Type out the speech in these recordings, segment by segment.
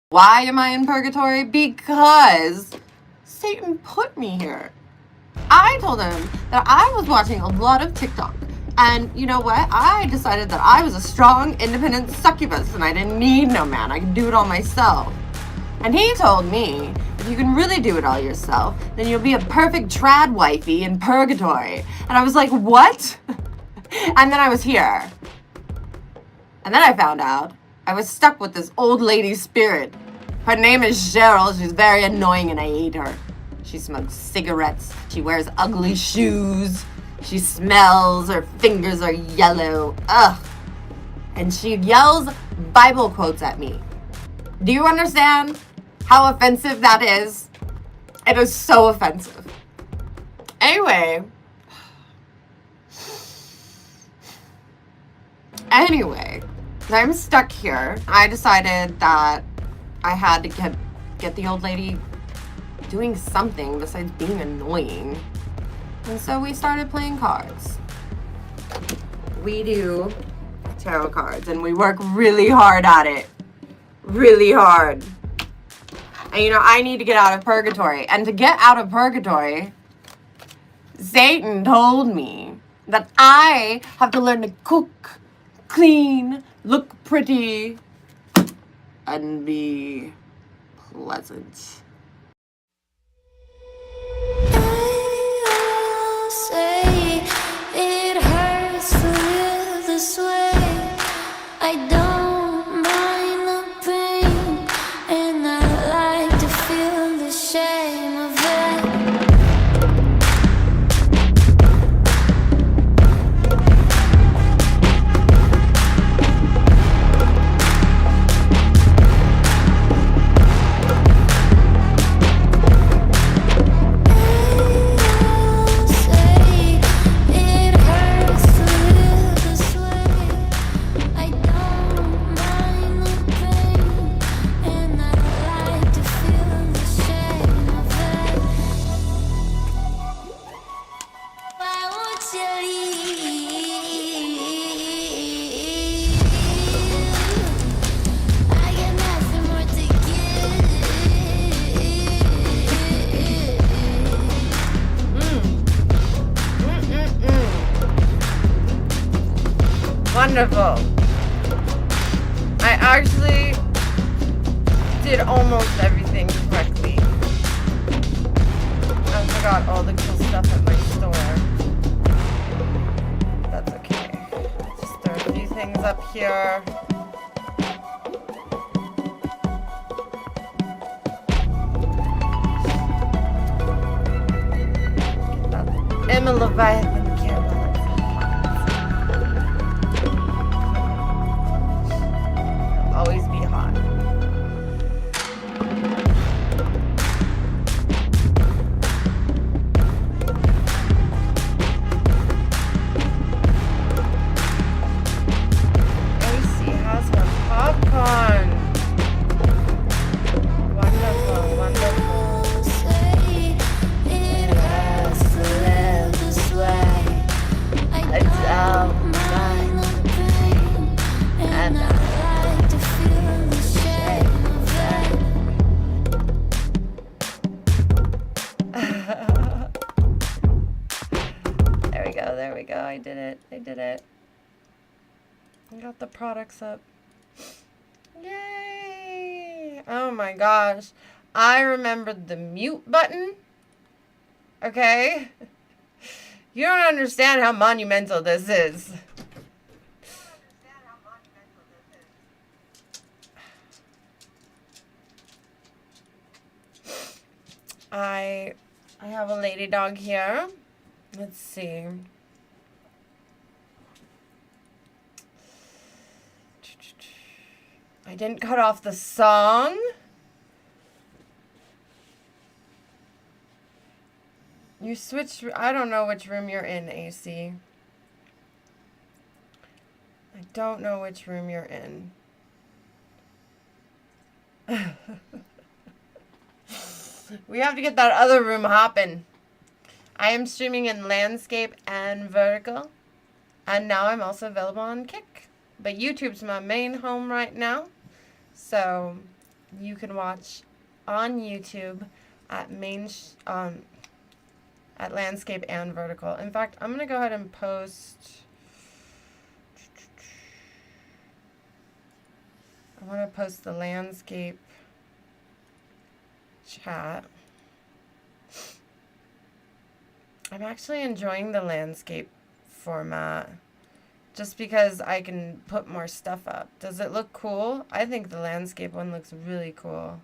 Why am I in purgatory? Because Satan put me here. I told him that I was watching a lot of TikTok. And you know what? I decided that I was a strong, independent succubus and I didn't need no man. I could do it all myself. And he told me, if you can really do it all yourself, then you'll be a perfect trad wifey in purgatory. And I was like, what? And then I was here. And then I found out I was stuck with this old lady spirit. Her name is Cheryl. She's very annoying and I hate her. She smokes cigarettes. She wears ugly shoes. She smells. Her fingers are yellow. Ugh. And she yells Bible quotes at me. Do you understand how offensive that is? It is so offensive. Anyway, I'm stuck here. I decided that I had to get the old lady doing something besides being annoying. And so we started playing cards. We do tarot cards and we work really hard at it. Really hard. And you know, I need to get out of purgatory. And to get out of purgatory, Satan told me that I have to learn to cook, clean, look pretty, and be pleasant. I say it hurts to live this way. I don't mind the pain, and I like to feel the shame of it. Wonderful. I actually did almost everything correctly. I forgot all the cool stuff at my store. That's okay. Just throw a few things up here. Get that Emma Leviathan candle. Always be hot. There we go, there we go. I did it. I did it. I got the products up. Yay! Oh my gosh. I remembered the mute button. Okay? You don't understand how monumental this is. I have a lady dog here. Let's see. I didn't cut off the song. You switched. I don't know which room you're in, AC. I don't know which room you're in. We have to get that other room hopping. I am streaming in landscape and vertical. And now I'm also available on Kick. But YouTube's my main home right now. So you can watch on YouTube at at landscape and vertical. In fact, I'm going to go ahead and post. I want to post the landscape chat. I'm actually enjoying the landscape format just because I can put more stuff up. Does it look cool? I think the landscape one looks really cool.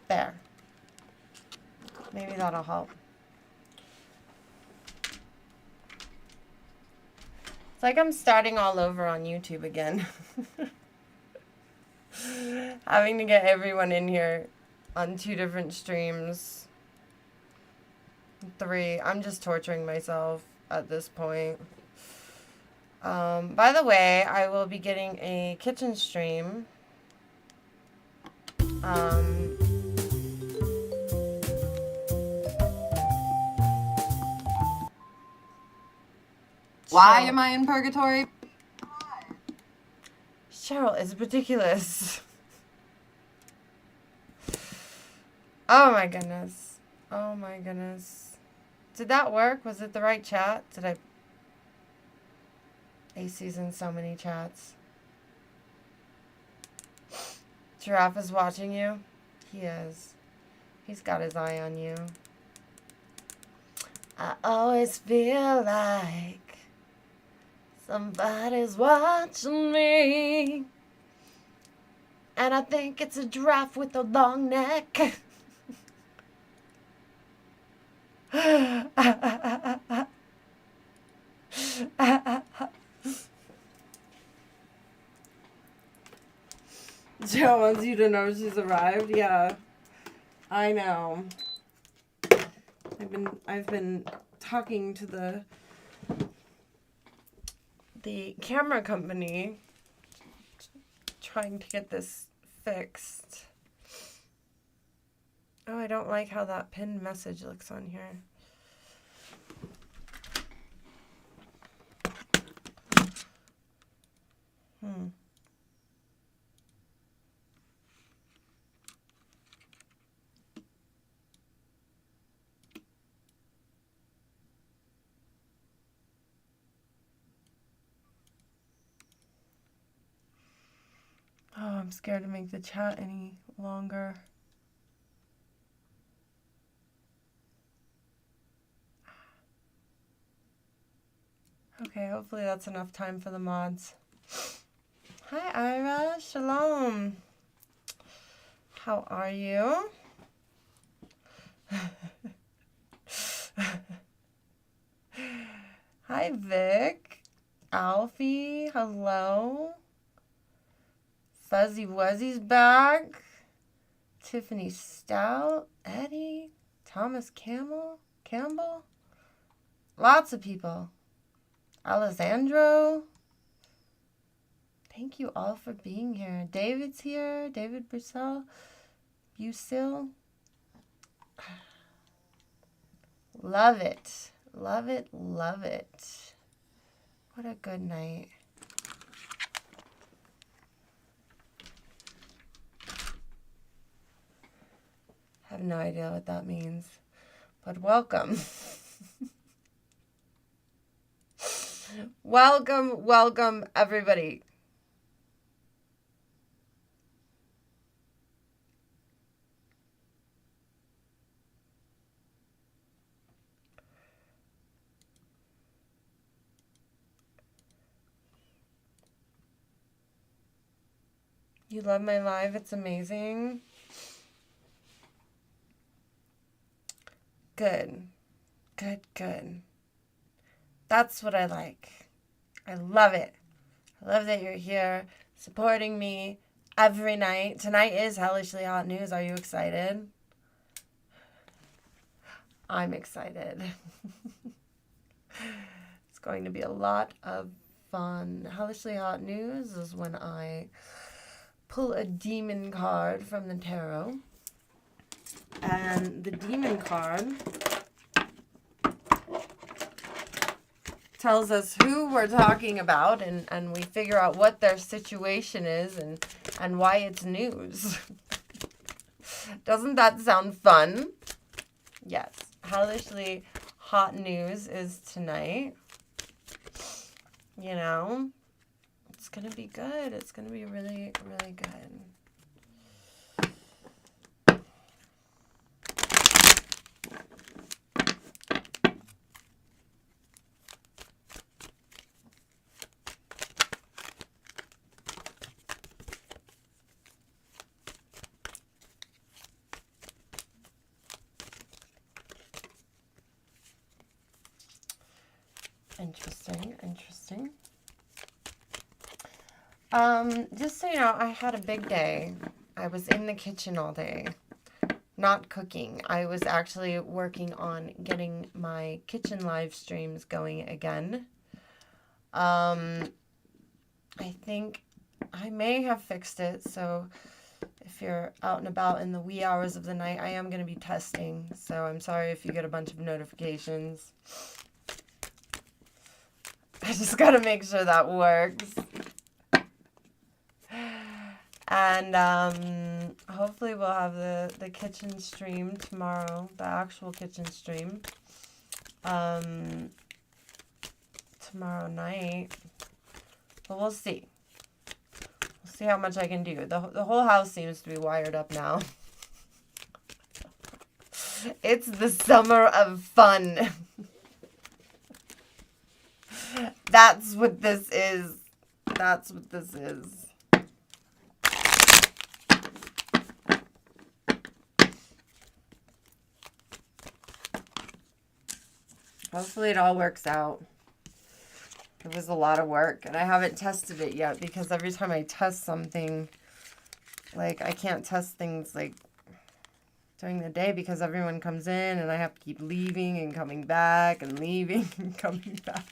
There. Maybe that'll help. It's like I'm starting all over on YouTube again. Having to get everyone in here on 2 different streams. 3. I'm just torturing myself at this point. By the way, I will be getting a kitchen stream. Why am I in purgatory? Cheryl, it's ridiculous. Oh my goodness. Oh my goodness. Did that work? Was it the right chat? Did I... AC's in so many chats. Giraffe is watching you? He is. He's got his eye on you. I always feel like somebody's watching me. And I think it's a giraffe with a long neck. Joe wants you to know she's arrived. Yeah, I know. I've been talking to the camera company trying to get this fixed. Oh, I don't like how that pinned message looks on here. Oh, I'm scared to make the chat any longer. Okay, hopefully that's enough time for the mods. Hi, Ira. Shalom. How are you? Hi, Vic. Alfie, hello. Fuzzy Wuzzy's back. Tiffany Stout, Eddie, Thomas Campbell. Lots of people. Alessandro. Thank you all for being here. David's here. David Bussell. Busil. Love it. Love it. Love it. What a good night. I have no idea what that means. But welcome. Welcome, everybody. You love my live? It's amazing. Good. That's what I like. I love it. I love that you're here supporting me every night. Tonight is Hellishly Hot News. Are you excited? I'm excited. It's going to be a lot of fun. Hellishly Hot News is when I pull a demon card from the tarot. And the demon card tells us who we're talking about, and we figure out what their situation is and why it's news. Doesn't that sound fun? Yes. Hellishly Hot News is tonight. You know, it's going to be good. It's going to be really, really good. Interesting. Just so you know, I had a big day. I was in the kitchen all day, not cooking. I was actually working on getting my kitchen live streams going again. I think I may have fixed it, so if you're out and about in the wee hours of the night, I am going to be testing, so I'm sorry if you get a bunch of notifications. I just gotta make sure that works. And hopefully we'll have the kitchen stream tomorrow, the actual kitchen stream, tomorrow night. But we'll see. We'll see how much I can do. The whole house seems to be wired up now. It's the summer of fun. That's what this is. That's what this is. Hopefully it all works out. It was a lot of work, and I haven't tested it yet because every time I test something, like, I can't test things, like, during the day because everyone comes in and I have to keep leaving and coming back and leaving and coming back.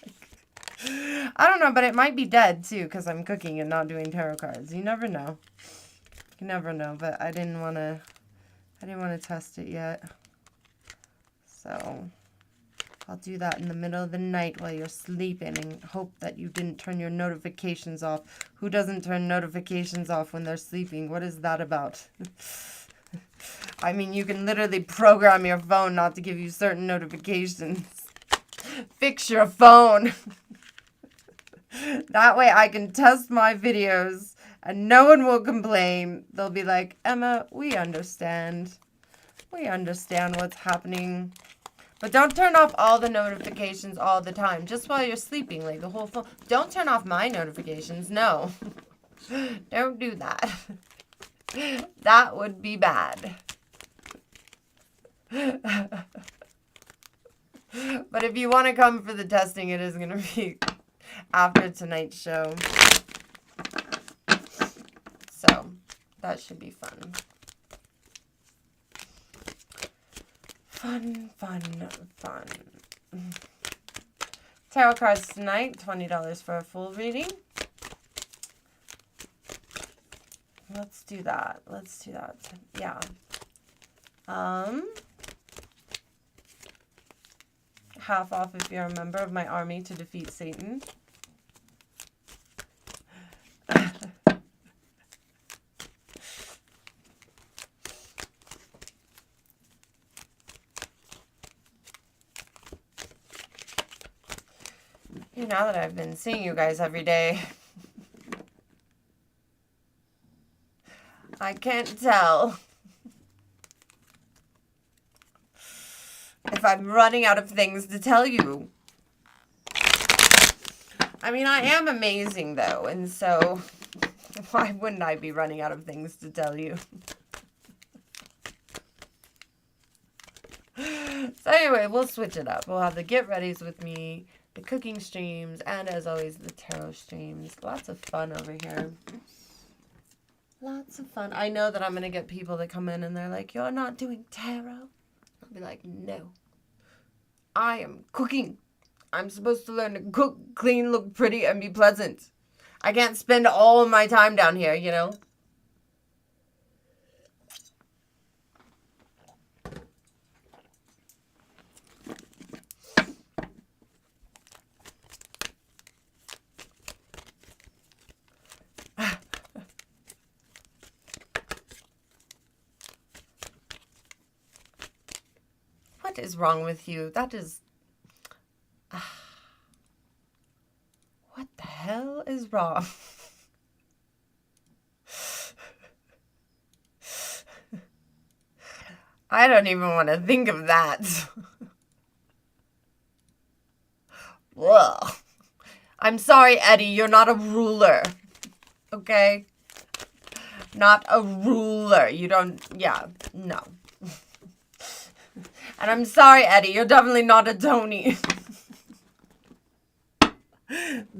I don't know, but it might be dead too because I'm cooking and not doing tarot cards. You never know. You never know, but I didn't want to test it yet. So I'll do that in the middle of the night while you're sleeping and hope that you didn't turn your notifications off. Who doesn't turn notifications off when they're sleeping? What is that about? I mean, you can literally program your phone not to give you certain notifications. Fix your phone. That way I can test my videos and no one will complain. They'll be like, Emma, we understand. We understand what's happening. But don't turn off all the notifications all the time. Just while you're sleeping, like the whole phone. Don't turn off my notifications. No. Don't do that. That would be bad. But if you want to come for the testing, it is going to be after tonight's show. So, that should be fun. Fun, fun, fun. Tarot cards tonight, $20 for a full reading. Let's do that. Let's do that. Yeah. Half off if you're a member of my army to defeat Satan. Now that I've been seeing you guys every day, I can't tell if I'm running out of things to tell you. I mean, I am amazing, though, and so why wouldn't I be running out of things to tell you? So anyway, we'll switch it up. We'll have the get readies with me, the cooking streams, and as always, the tarot streams. Lots of fun over here. Lots of fun. I know that I'm going to get people that come in and they're like, you're not doing tarot? I'll be like, no. I am cooking. I'm supposed to learn to cook, clean, look pretty, and be pleasant. I can't spend all of my time down here, you know? What is wrong with you? That is... What the hell is wrong? I don't even want to think of that. Ugh. I'm sorry, Eddie. You're not a ruler. Okay? Not a ruler. You don't... Yeah. No. And I'm sorry, Eddie. You're definitely not a Tony.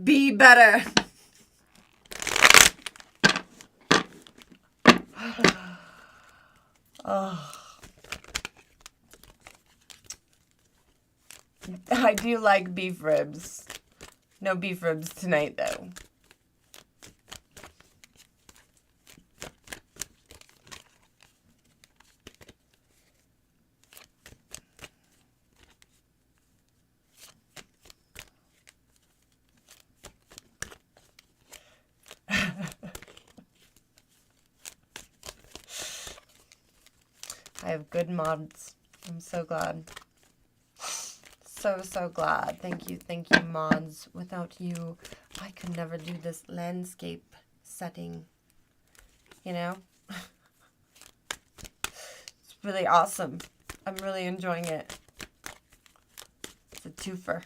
Be better. Oh. I do like beef ribs. No beef ribs tonight, though. I have good mods. I'm so glad. So glad. Thank you, mods. Without you, I could never do this landscape setting. You know? It's really awesome. I'm really enjoying it. It's a twofer.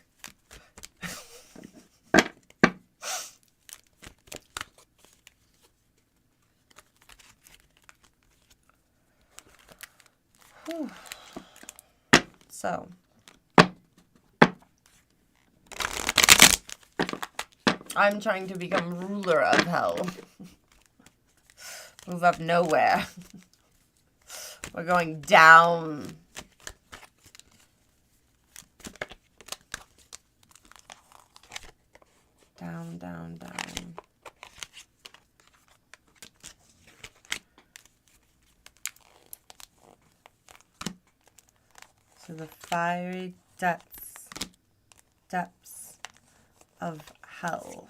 So, I'm trying to become ruler of hell. Move up nowhere. We're going down. Down, down, down. To the fiery depths of hell.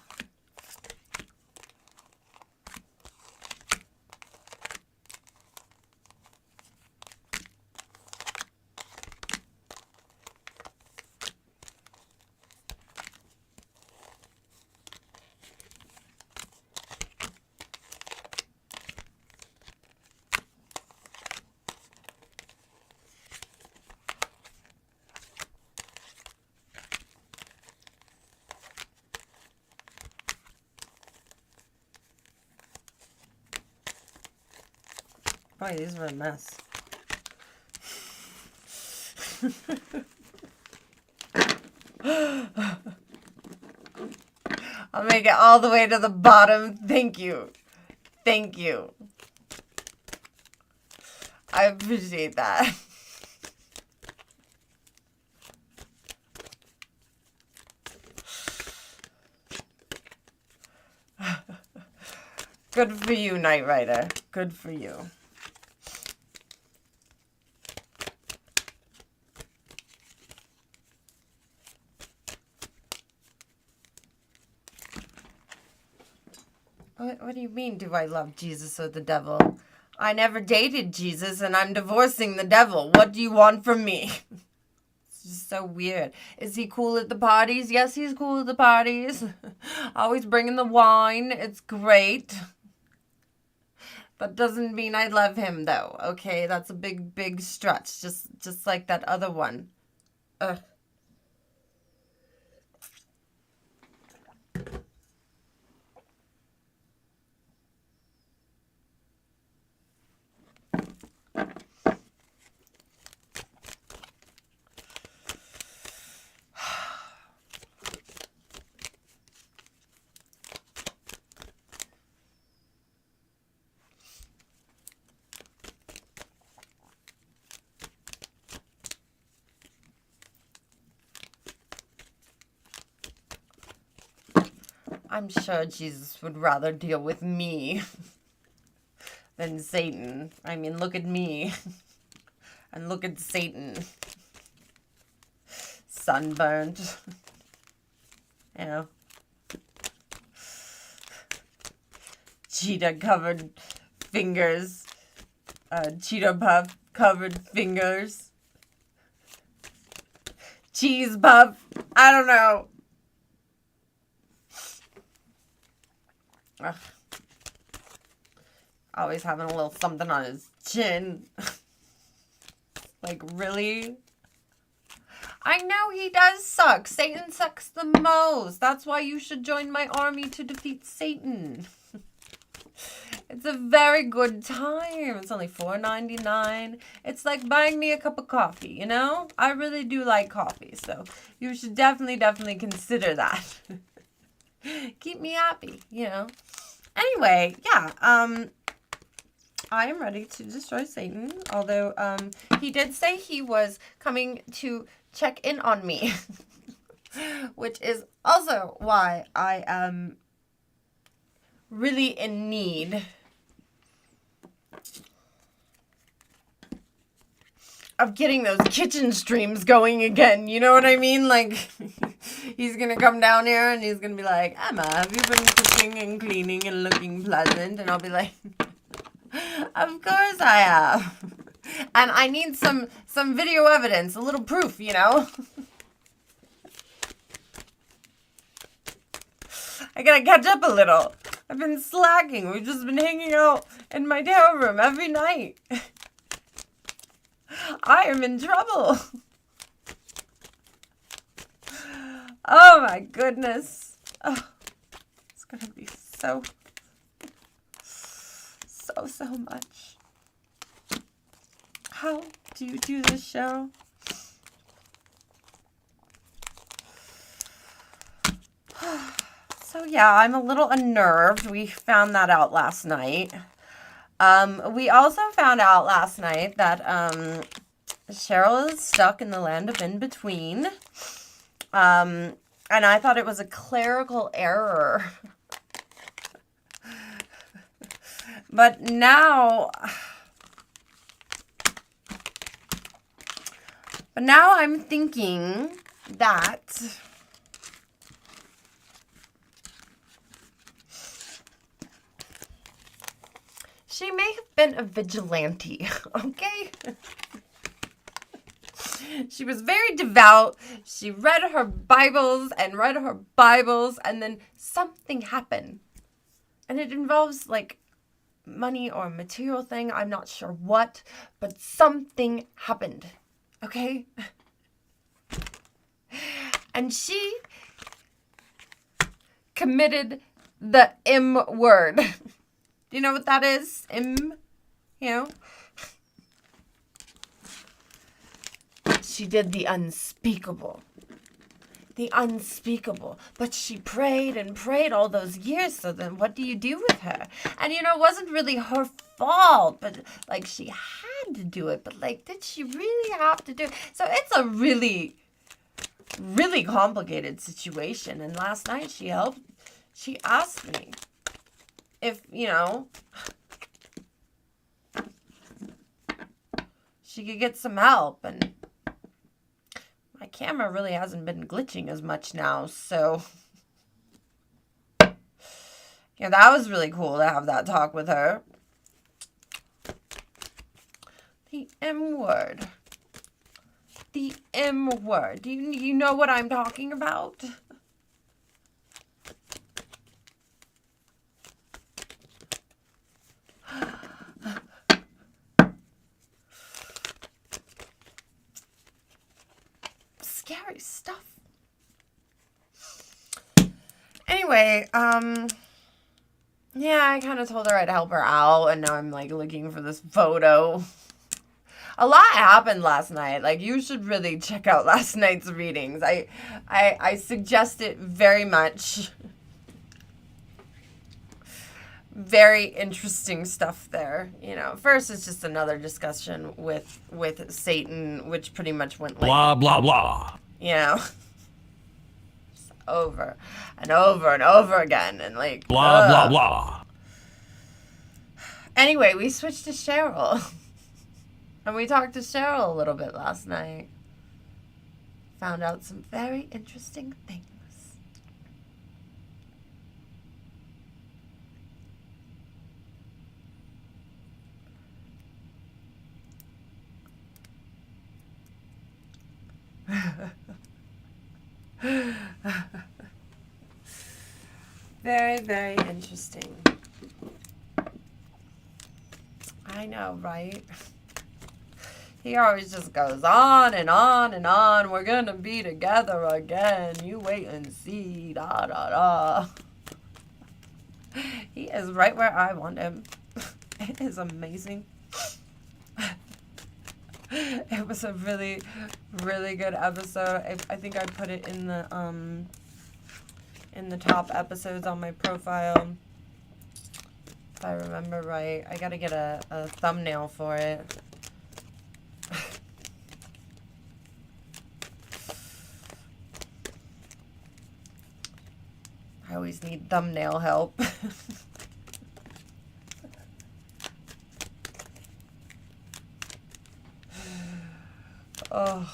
Oh, these were a mess. I'll make it all the way to the bottom. Thank you. Thank you. I appreciate that. Good for you, Knight Rider. Good for you. What do you mean, do I love Jesus or the devil? I never dated Jesus and I'm divorcing the devil. What do you want from me? It's just so weird. Is he cool at the parties? Yes, he's cool at the parties. Always bringing the wine. It's great. But doesn't mean I love him, though. Okay, that's a big, big stretch. Just like that other one. Ugh. I'm sure Jesus would rather deal with me than Satan. I mean, look at me. And look at Satan. Sunburned. You know. Cheetah-covered fingers. Cheeto puff covered fingers. Cheese puff. I don't know. Ugh. Always having a little something on his chin. Like, really? I know he does suck. Satan sucks the most. That's why you should join my army to defeat Satan. It's a very good time. It's only $4.99. It's like buying me a cup of coffee, you know? I really do like coffee, so you should definitely consider that. Keep me happy, you know? Anyway, yeah, I am ready to destroy Satan, although, he did say he was coming to check in on me, which is also why I am really in need of getting those kitchen streams going again, you know what I mean? Like, he's gonna come down here and he's gonna be like, Emma, have you been cooking and cleaning and looking pleasant? And I'll be like, of course I have. And I need some video evidence, a little proof, you know? I gotta catch up a little. I've been slacking. We've just been hanging out in my tarot room every night. I am in trouble. Oh my goodness. Oh, it's gonna be so much. How do you do this show? So yeah, I'm a little unnerved. We found that out last night. We also found out last night that Cheryl is stuck in the land of in-between. And I thought it was a clerical error. But now I'm thinking that she may have been a vigilante, okay? She was very devout. She read her Bibles, and then something happened. And it involves, like, money or material thing. I'm not sure what, but something happened, okay? And she committed the M word. Do you know what that is? You know? she did the unspeakable. The unspeakable. But she prayed and prayed all those years, so then what do you do with her? And, you know, it wasn't really her fault, but, like, she had to do it. But, like, did she really have to do it? So it's a really, really complicated situation. And last night she asked me if, you know, she could get some help. And my camera really hasn't been glitching as much now, so yeah, that was really cool to have that talk with her. The M word. The M word. Do you know what I'm talking about? Scary stuff. Anyway, yeah, I kind of told her I'd help her out, and now I'm, like, looking for this photo. A lot happened last night. Like, you should really check out last night's readings. I suggest it very much. Very interesting stuff there. You know, first it's just another discussion with Satan, which pretty much went like blah blah blah. You know, just over and over and over again, and like blah blah blah. Anyway, we switched to Cheryl, and we talked to Cheryl a little bit last night. Found out some very interesting things. Very, very interesting. I know, right? He always just goes on and on and on. We're gonna be together again. You wait and see. Da da da. He is right where I want him. It is amazing. It was a really, really good episode. I think I put it in the top episodes on my profile, if I remember right. I gotta get a thumbnail for it. I always need thumbnail help. Oh.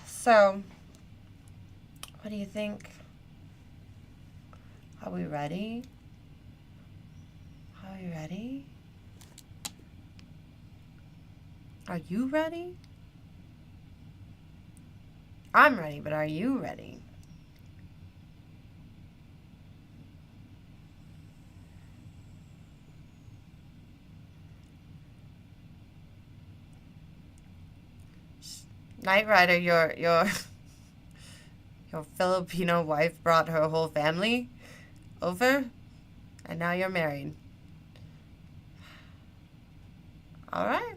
So, what do you think? Are we ready? Are we ready? Are you ready? I'm ready, but are you ready? Knight Rider, your Filipino wife brought her whole family over, and now you're married. All right.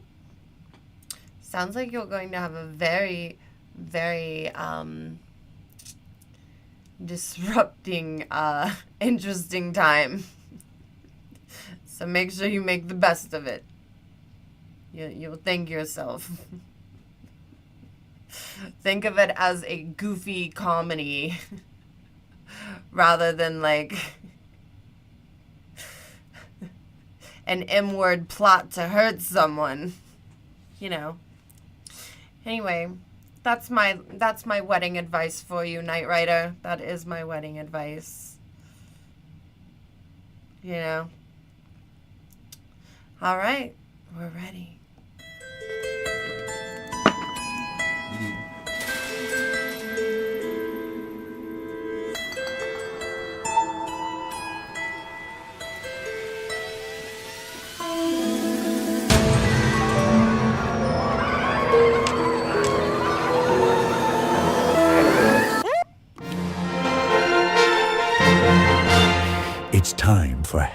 Sounds like you're going to have a very, very disrupting, interesting time. So make sure you make the best of it. You'll thank yourself. Think of it as a goofy comedy rather than like an M-word plot to hurt someone, you know. Anyway, that's my wedding advice for you, Knight Rider. That is my wedding advice. You know. All right, we're ready.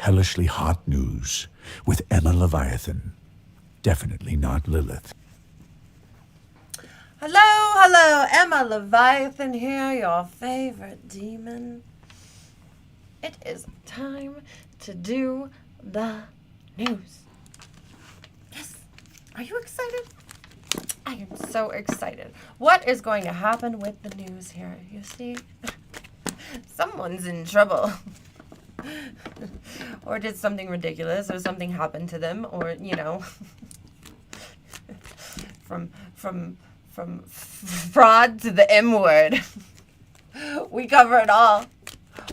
hellishly hot news with Emma Leviathan. Definitely not Lilith. Hello, Emma Leviathan here, your favorite demon. It is time to do the news. Yes, are you excited? I am so excited. What is going to happen with the news here? You see, someone's in trouble. Or did something ridiculous, or something happened to them, or, you know, from fraud to the M word. We cover it all.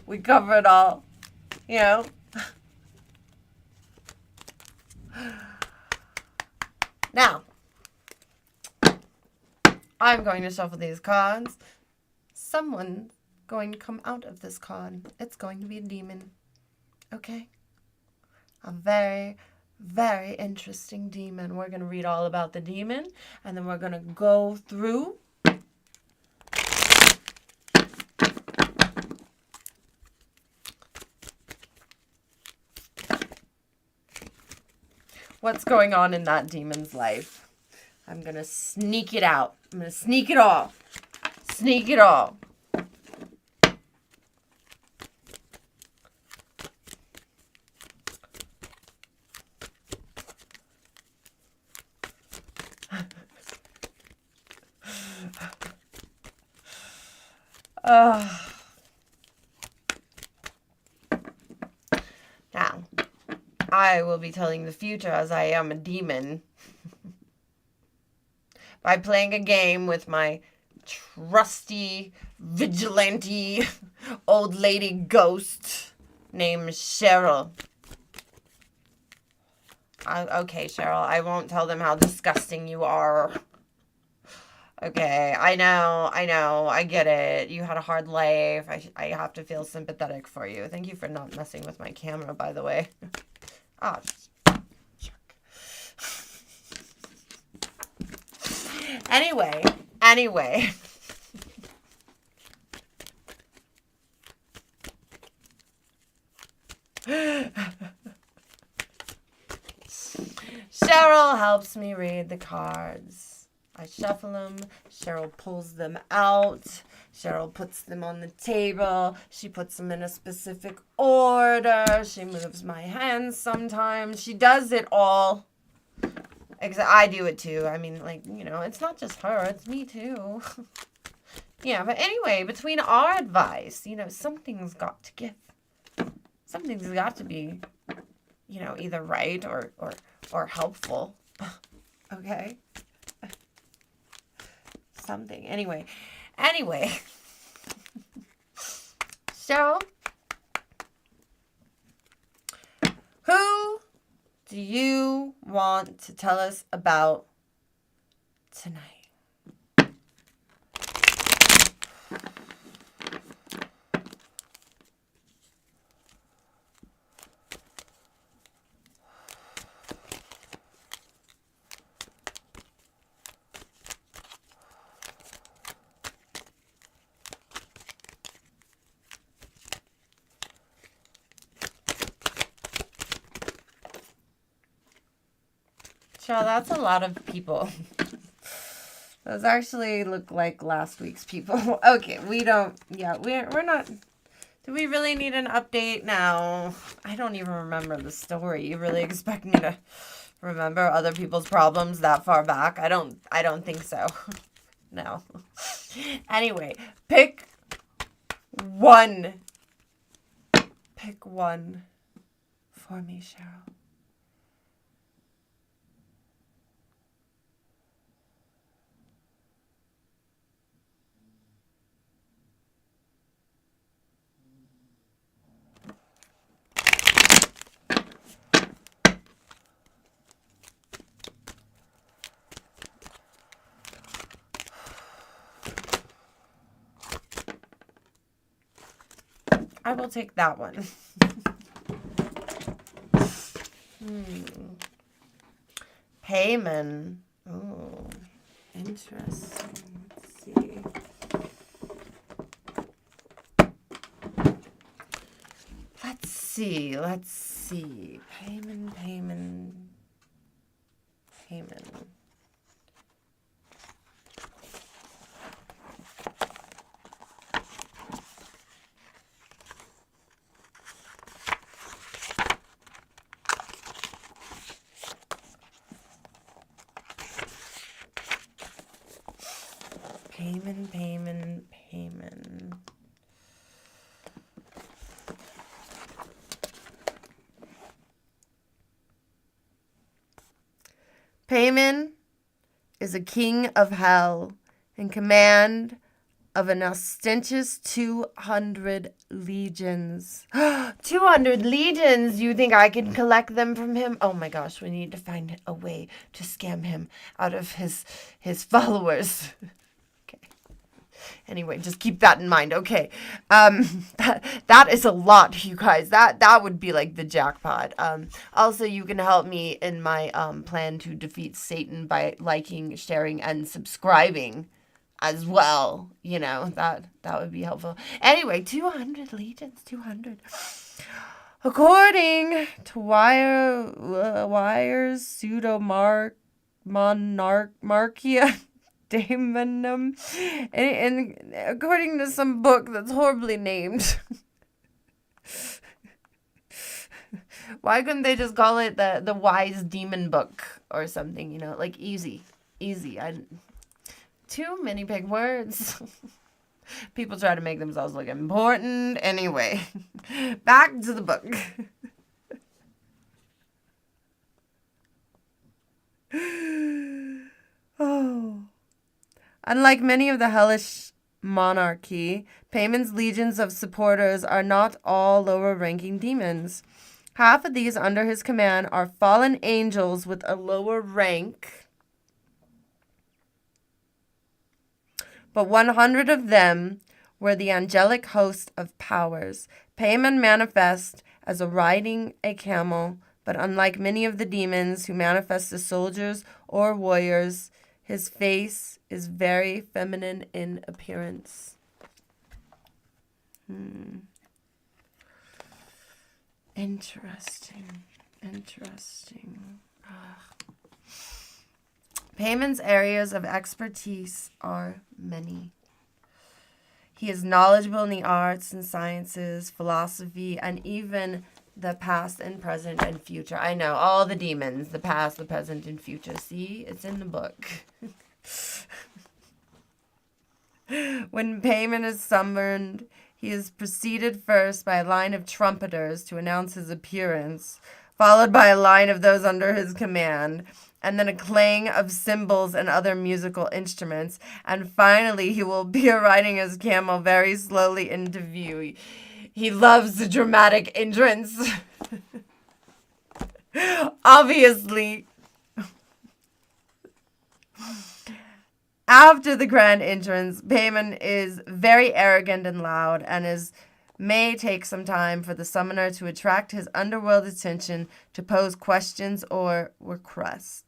We cover it all. You know? Now, I'm going to shuffle these cards. Someone's going to come out of this card. It's going to be a demon. Okay? A very, very interesting demon. We're going to read all about the demon, and then we're going to go through what's going on in that demon's life. I'm going to sneak it out. I'm going to sneak it all. Sneak it all. Now, I will be telling the future as I am a demon by playing a game with my trusty, vigilante, old lady ghost named Cheryl. Okay, Cheryl, I won't tell them how disgusting you are. Okay, I know, I get it. You had a hard life. I have to feel sympathetic for you. Thank you for not messing with my camera, by the way. Oh, jerk. Anyway. Cheryl helps me read the cards. I shuffle them. Cheryl pulls them out. Cheryl puts them on the table. She puts them in a specific order. She moves my hands sometimes. She does it all. I do it too. I mean, like, you know, it's not just her. It's me too. Yeah, but anyway, between our advice, you know, something's got to give. Something's got to be, you know, either right or helpful. Okay? Something. Anyway. So, who do you want to tell us about tonight? Cheryl, that's a lot of people. Those actually look like last week's people. Okay, we're not... Do we really need an update now? I don't even remember the story. You really expect me to remember other people's problems that far back? I don't think so. No. Anyway, pick one. Pick one for me, Cheryl. I will take that one. Paimon. Oh, interesting. Let's see. see. Paimon. Paimon. Paimon is a king of hell in command of an ostentatious 200 legions. 200 legions! You think I can collect them from him? Oh my gosh, we need to find a way to scam him out of his followers. Okay. Anyway, just keep that in mind. Okay. That is a lot, you guys. That would be like the jackpot. Also, you can help me in my plan to defeat Satan by liking, sharing, and subscribing as well. You know, that would be helpful. Anyway, 200 legions, 200. According to Wire's pseudo-monarchia daemonum, and according to some book that's horribly named. Why couldn't they just call it the Wise Demon Book or something, you know, like easy. Too many big words. People try to make themselves look important. Anyway, back to the book. Oh. Unlike many of the hellish monarchy, Paimon's legions of supporters are not all lower-ranking demons. Half of these under his command are fallen angels with a lower rank, but 100 of them were the angelic host of powers. Paimon manifests as riding a camel, but unlike many of the demons who manifest as soldiers or warriors, his face is very feminine in appearance. Interesting. Paimon's areas of expertise are many. He is knowledgeable in the arts and sciences, philosophy, and even the past and present and future. I know, all the demons, the past, the present, and future. See, it's in the book. When Paimon is summoned, he is preceded first by a line of trumpeters to announce his appearance, followed by a line of those under his command, and then a clang of cymbals and other musical instruments, and finally he will be riding his camel very slowly into view. He loves the dramatic entrance. Obviously. After the grand entrance, Paimon is very arrogant and loud, and may take some time for the summoner to attract his underworld attention to pose questions or request.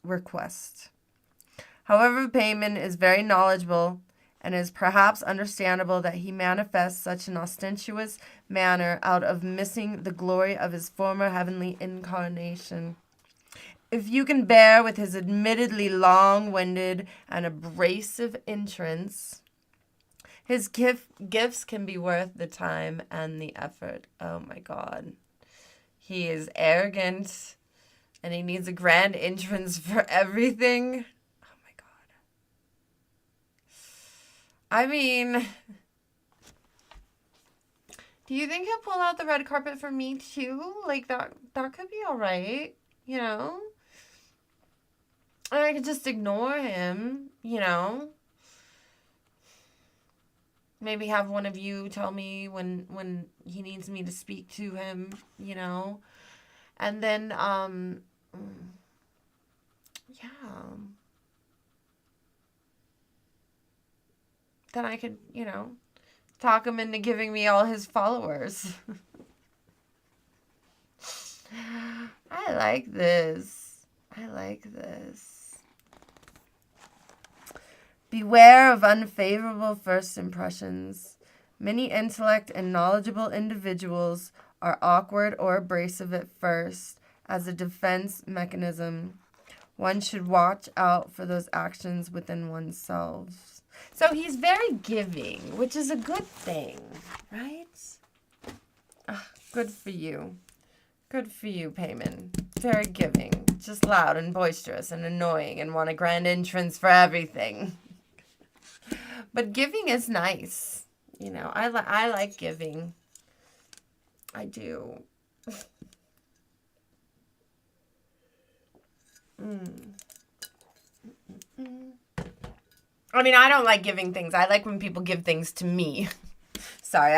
However, Paimon is very knowledgeable, and it is perhaps understandable that he manifests such an ostentatious manner out of missing the glory of his former heavenly incarnation. If you can bear with his admittedly long-winded and abrasive entrance, his gifts can be worth the time and the effort. Oh my God. He is arrogant, and he needs a grand entrance for everything. I mean, do you think he'll pull out the red carpet for me too? Like that could be all right, you know? And I could just ignore him, you know? Maybe have one of you tell me when he needs me to speak to him, you know? And then, yeah. Then I could, you know, talk him into giving me all his followers. I like this. Beware of unfavorable first impressions. Many intellect and knowledgeable individuals are awkward or abrasive at first. As a defense mechanism, one should watch out for those actions within oneself. So he's very giving, which is a good thing, right? Good for you. Good for you, Paimon. Very giving. Just loud and boisterous and annoying and want a grand entrance for everything. But giving is nice. You know, I like giving. I do. I mean, I don't like giving things. I like when people give things to me. Sorry,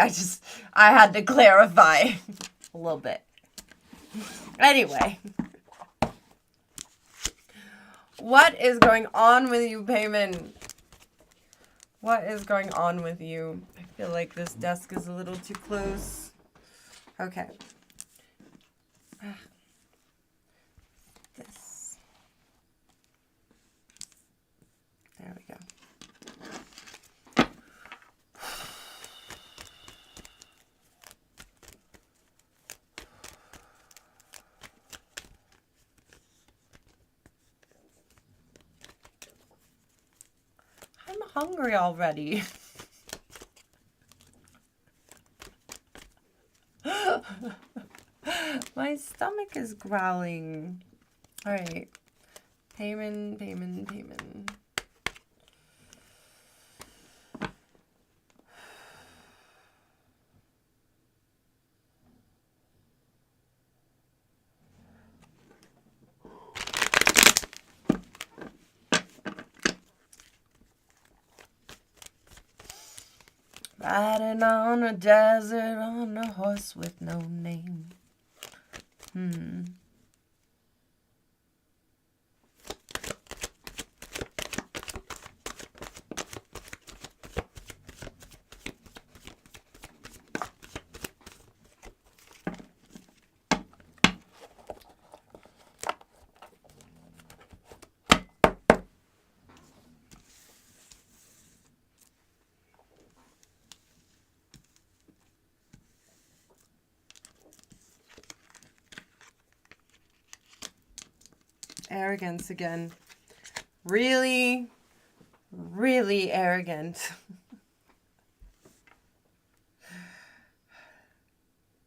I had to clarify a little bit. Anyway. What is going on with you, Paimon? What is going on with you? I feel like this desk is a little too close. Okay. This. There we go. I'm hungry already. My stomach is growling. All right. Paimon. Riding on a desert on a horse with no name. Arrogance again. Really, really arrogant.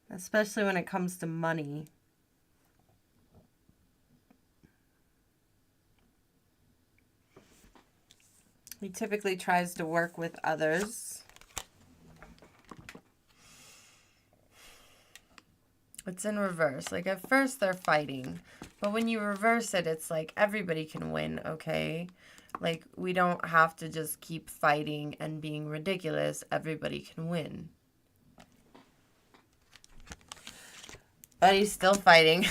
Especially when it comes to money. He typically tries to work with others. It's in reverse. Like at first they're fighting. But when you reverse it, it's like everybody can win, okay? Like we don't have to just keep fighting and being ridiculous. Everybody can win. But he's still fighting.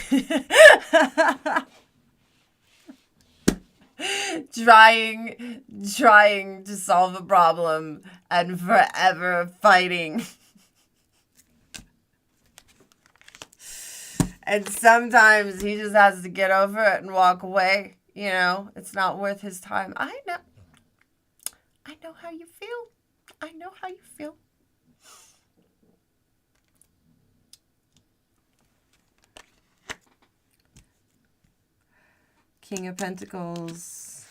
trying to solve a problem and forever fighting. And sometimes he just has to get over it and walk away. You know, it's not worth his time. I know how you feel. I know how you feel. King of Pentacles.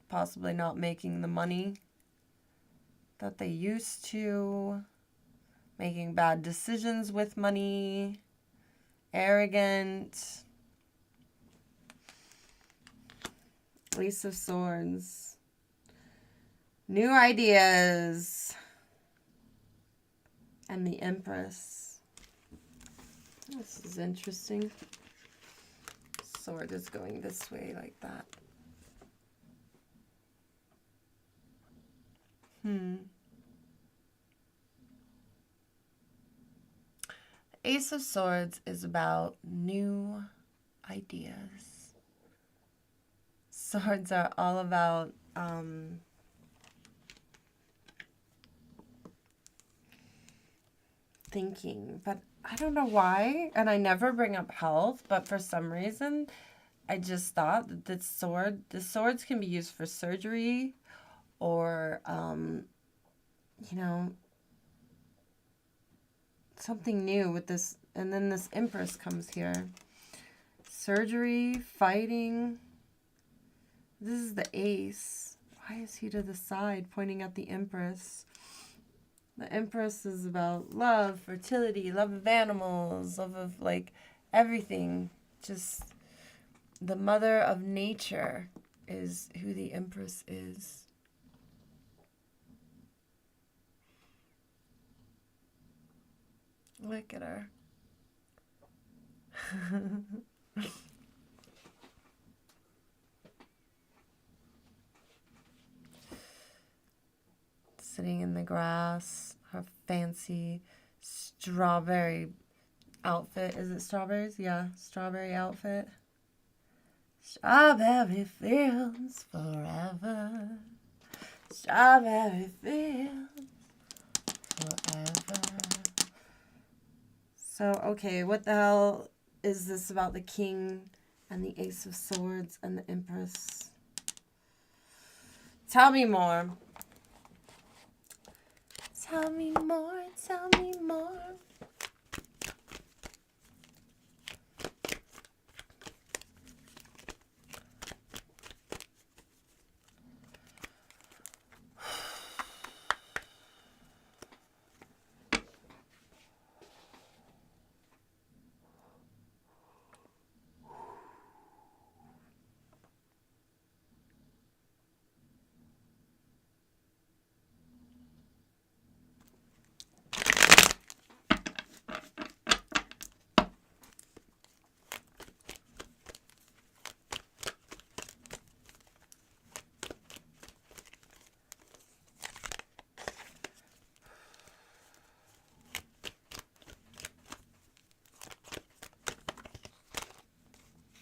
Possibly not making the money that they used to. Making bad decisions with money. Arrogant. Ace of Swords. New ideas. And the Empress. This is interesting. Sword is going this way like that. Ace of Swords is about new ideas. Swords are all about thinking, but I don't know why, and I never bring up health, but for some reason I just thought that the swords can be used for surgery or you know, something new with this. And then this Empress comes here. Surgery, fighting. This is the Ace. Why is he to the side pointing at the Empress? The Empress is about love, fertility, love of animals, love of like everything. Just the mother of nature is who the Empress is. Look at her. Sitting in the grass, her fancy strawberry outfit. Is it strawberries? Yeah, strawberry outfit. Strawberry fields forever. Strawberry fields forever. So, okay, what the hell is this about the king and the Ace of Swords and the Empress? Tell me more. Tell me more, tell me more.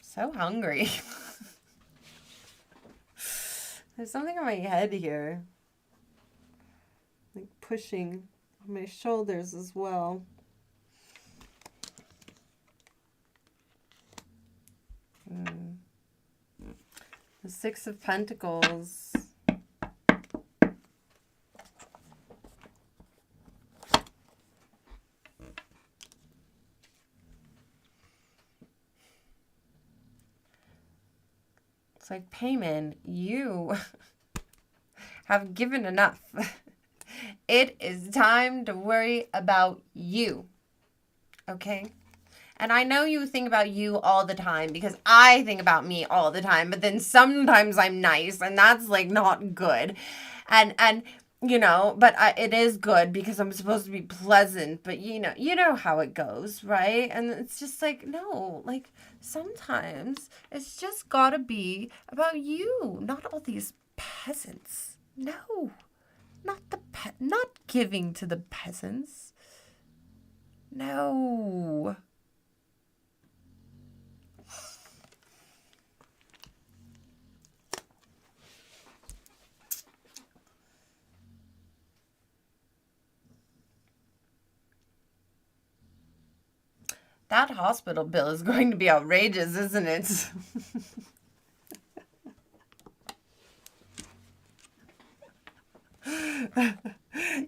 So hungry. There's something on my head here. Like pushing on my shoulders as well. The Six of Pentacles. It's like, Paimon, you have given enough. It is time to worry about you. Okay? And I know you think about you all the time because I think about me all the time, but then sometimes I'm nice and that's like not good. And you know, but it is good because I'm supposed to be pleasant, but you know how it goes, right? And it's just like, no, like sometimes it's just gotta be about you, not all these peasants. No, not not giving to the peasants. No. That hospital bill is going to be outrageous, isn't it?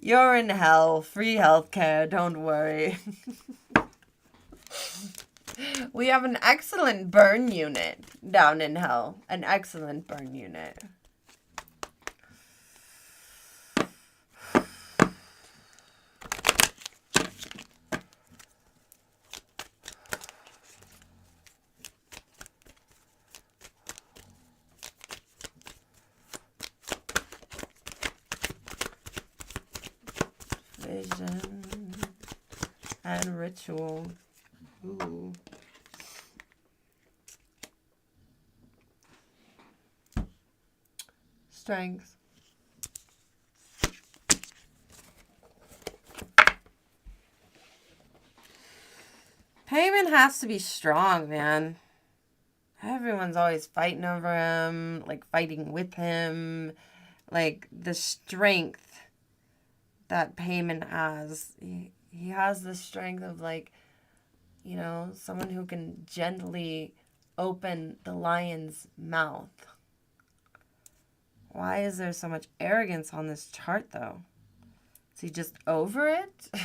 You're in hell. Free healthcare. Don't worry. We have an excellent burn unit down in hell. An excellent burn unit. Vision and ritual. Ooh. Strength. Paimon has to be strong, man. Everyone's always fighting over him, like fighting with him. Like the strength that Paimon has. He has the strength of like, you know, someone who can gently open the lion's mouth. Why is there so much arrogance on this chart though? Is he just over it? Does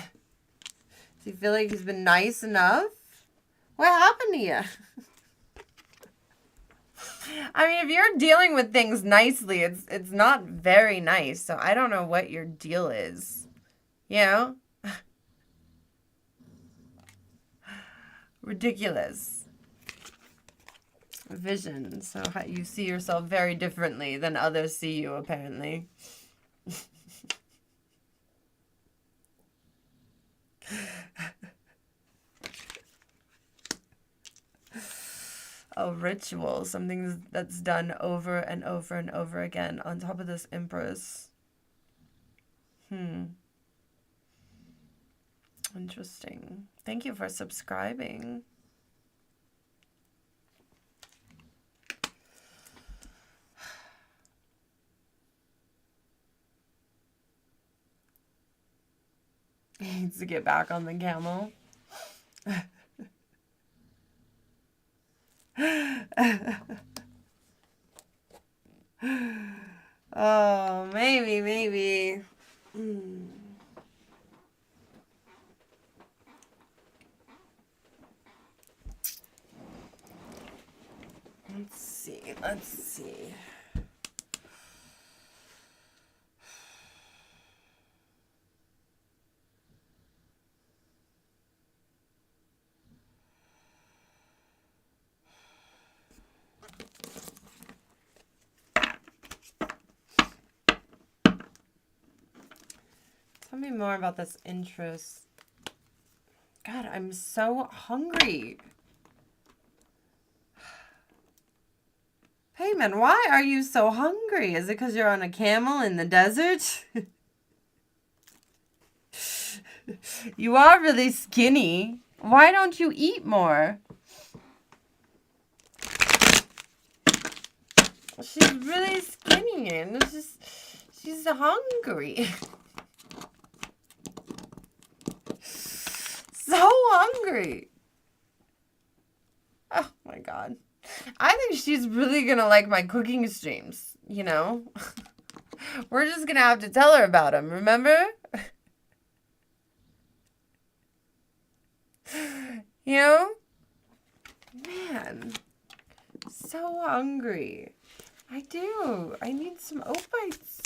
he feel like he's been nice enough? What happened to you? I mean, if you're dealing with things nicely, it's not very nice. So I don't know what your deal is. You know? Ridiculous. Vision. So you see yourself very differently than others see you, apparently. A ritual, something that's done over and over and over again on top of this Empress. Interesting. Thank you for subscribing. He needs to get back on the camel. Oh, maybe. Let's see. Tell me more about this interest. God, I'm so hungry. Paimon, why are you so hungry? Is it because you're on a camel in the desert? You are really skinny. Why don't you eat more? She's really skinny and it's just, she's hungry. So hungry. Oh my God. I think she's really gonna like my cooking streams, you know? We're just gonna have to tell her about them, remember? You know? Man. So hungry. I do. I need some oat bites.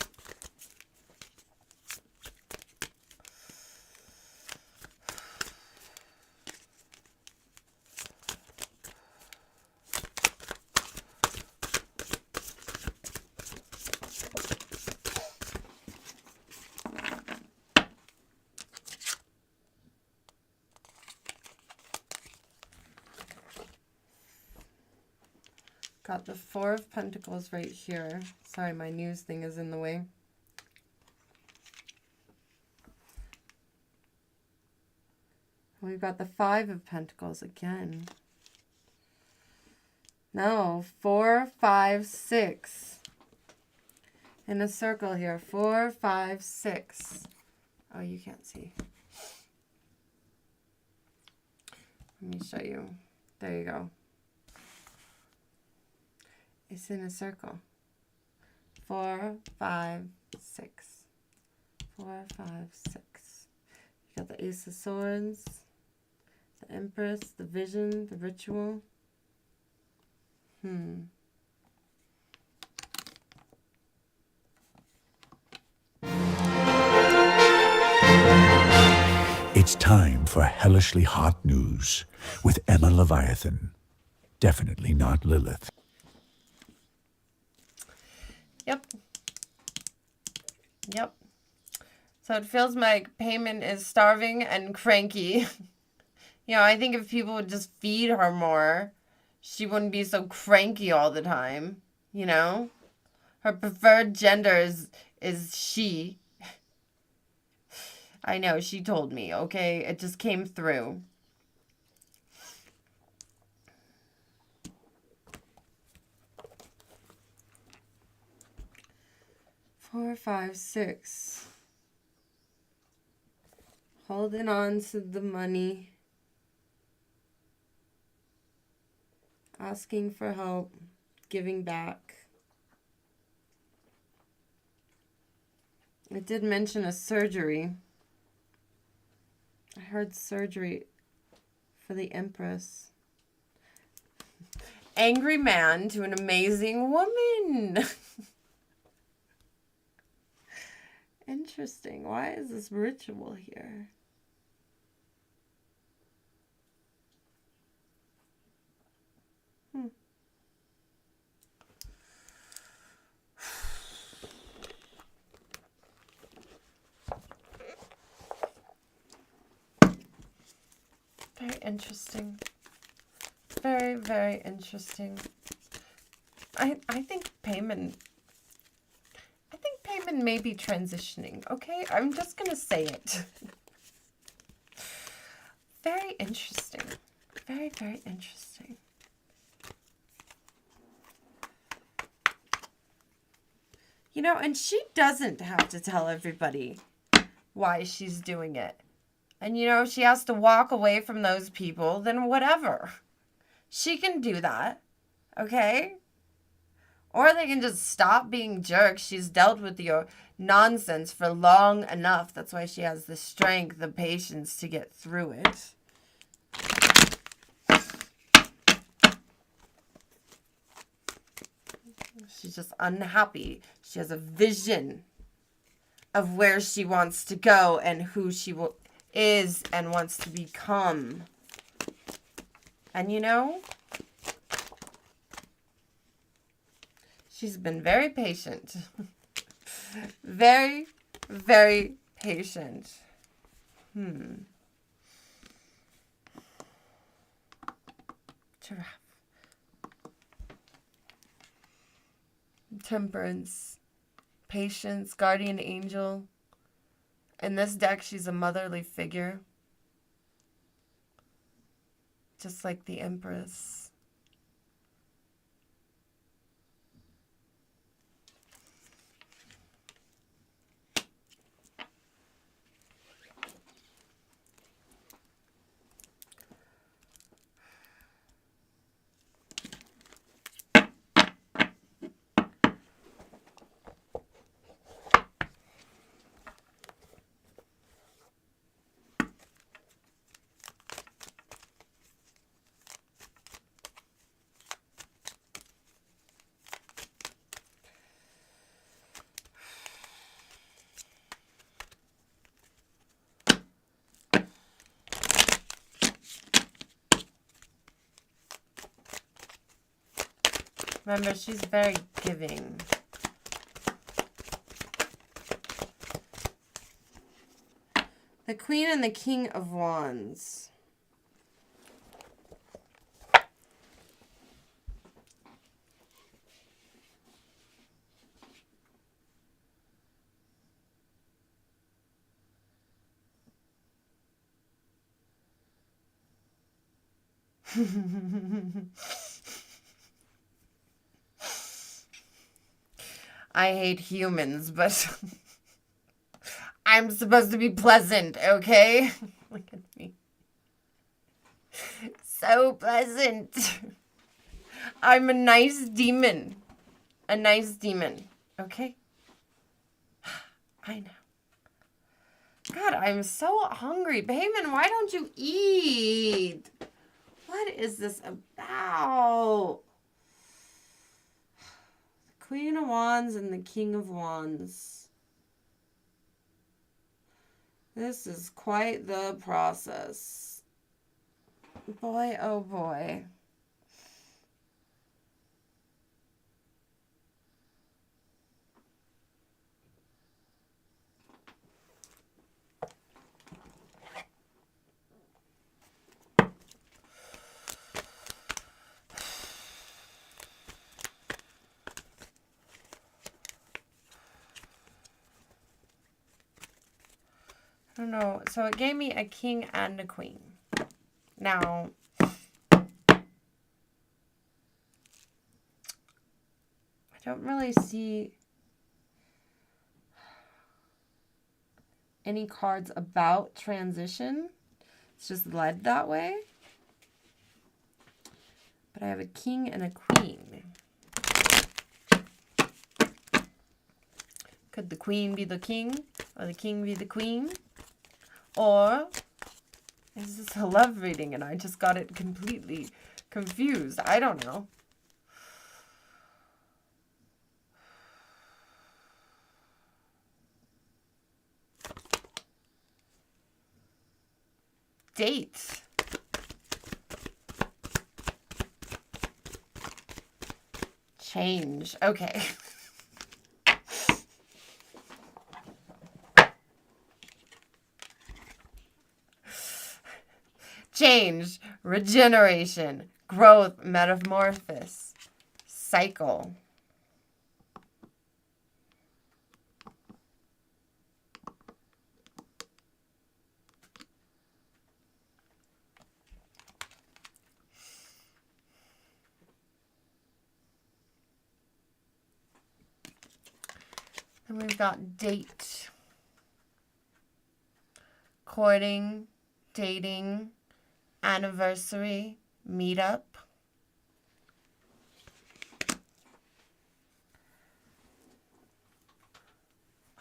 Got the Four of Pentacles right here. Sorry, my news thing is in the way. We've got the Five of Pentacles again. No, 4, 5, 6. In a circle here. 4, 5, 6. Oh, you can't see. Let me show you. There you go. It's in a circle. 4, 5, 6. 4, 5, 6. You got the Ace of Swords, the Empress, the Vision, the Ritual. It's time for Hellishly Hot News with Emma Leviathan. Definitely not Lilith. Yep. So it feels like Paimon is starving and cranky. You know, I think if people would just feed her more, she wouldn't be so cranky all the time. You know? Her preferred gender is she. I know, she told me, okay? It just came through. Four, 5, 6. Holding on to the money. Asking for help. Giving back. It did mention a surgery. I heard surgery for the Empress. Angry man to an amazing woman. Interesting. Why is this ritual here? Very interesting. Very, very interesting. I think Paimon may be transitioning, okay? I'm just gonna say it. Very interesting. Very, very interesting. You know, and she doesn't have to tell everybody why she's doing it. And, you know, she has to walk away from those people, then whatever. She can do that, okay? Or they can just stop being jerks. She's dealt with your nonsense for long enough. That's why she has the strength, the patience to get through it. She's just unhappy. She has a vision of where she wants to go and who she is and wants to become. And you know, she's been very patient. Very, very patient. Giraffe. Temperance. Patience. Guardian angel. In this deck, she's a motherly figure. Just like the Empress. Remember, she's very giving. The Queen and the King of Wands. I hate humans, but I'm supposed to be pleasant, okay? Look at me. So pleasant. I'm a nice demon. A nice demon, okay? I know. God, I'm so hungry. Paimon, why don't you eat? What is this about? Queen of Wands and the King of Wands. This is quite the process. Boy, oh boy. I don't know. So it gave me a king and a queen. Now, I don't really see any cards about transition. It's just led that way. But I have a king and a queen. Could the queen be the king? Or the king be the queen? Or is this a love reading and I just got it completely confused? I don't know. Date. Change. Okay. Change, regeneration, growth, metamorphosis, cycle. And we've got date, courting, dating, anniversary, meetup.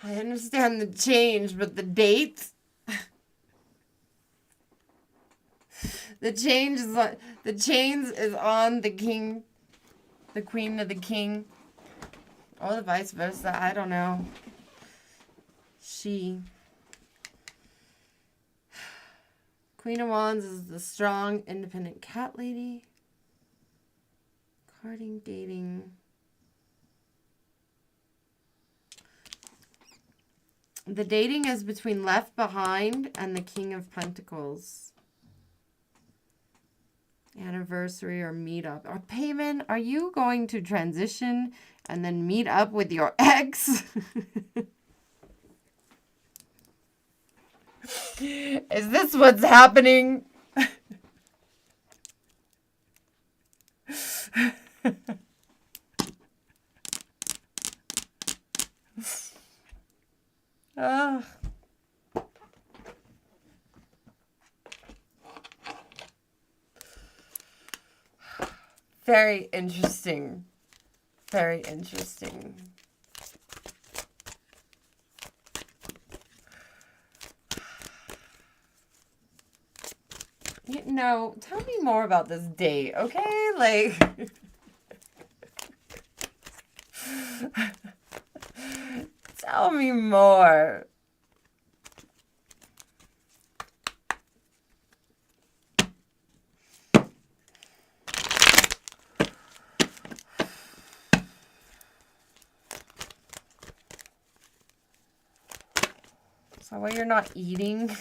I understand the change, but the date, the change is on, the chains is on the king, the queen of the king, or the vice versa. I don't know. She. Queen of Wands is the strong, independent cat lady. Courting, dating. The dating is between Left Behind and the King of Pentacles. Anniversary or meetup. Or Paimon, are you going to transition and then meet up with your ex? Is this what's happening? Very interesting. Very interesting. No, tell me more about this date, okay? Like, tell me more. So why you're not eating?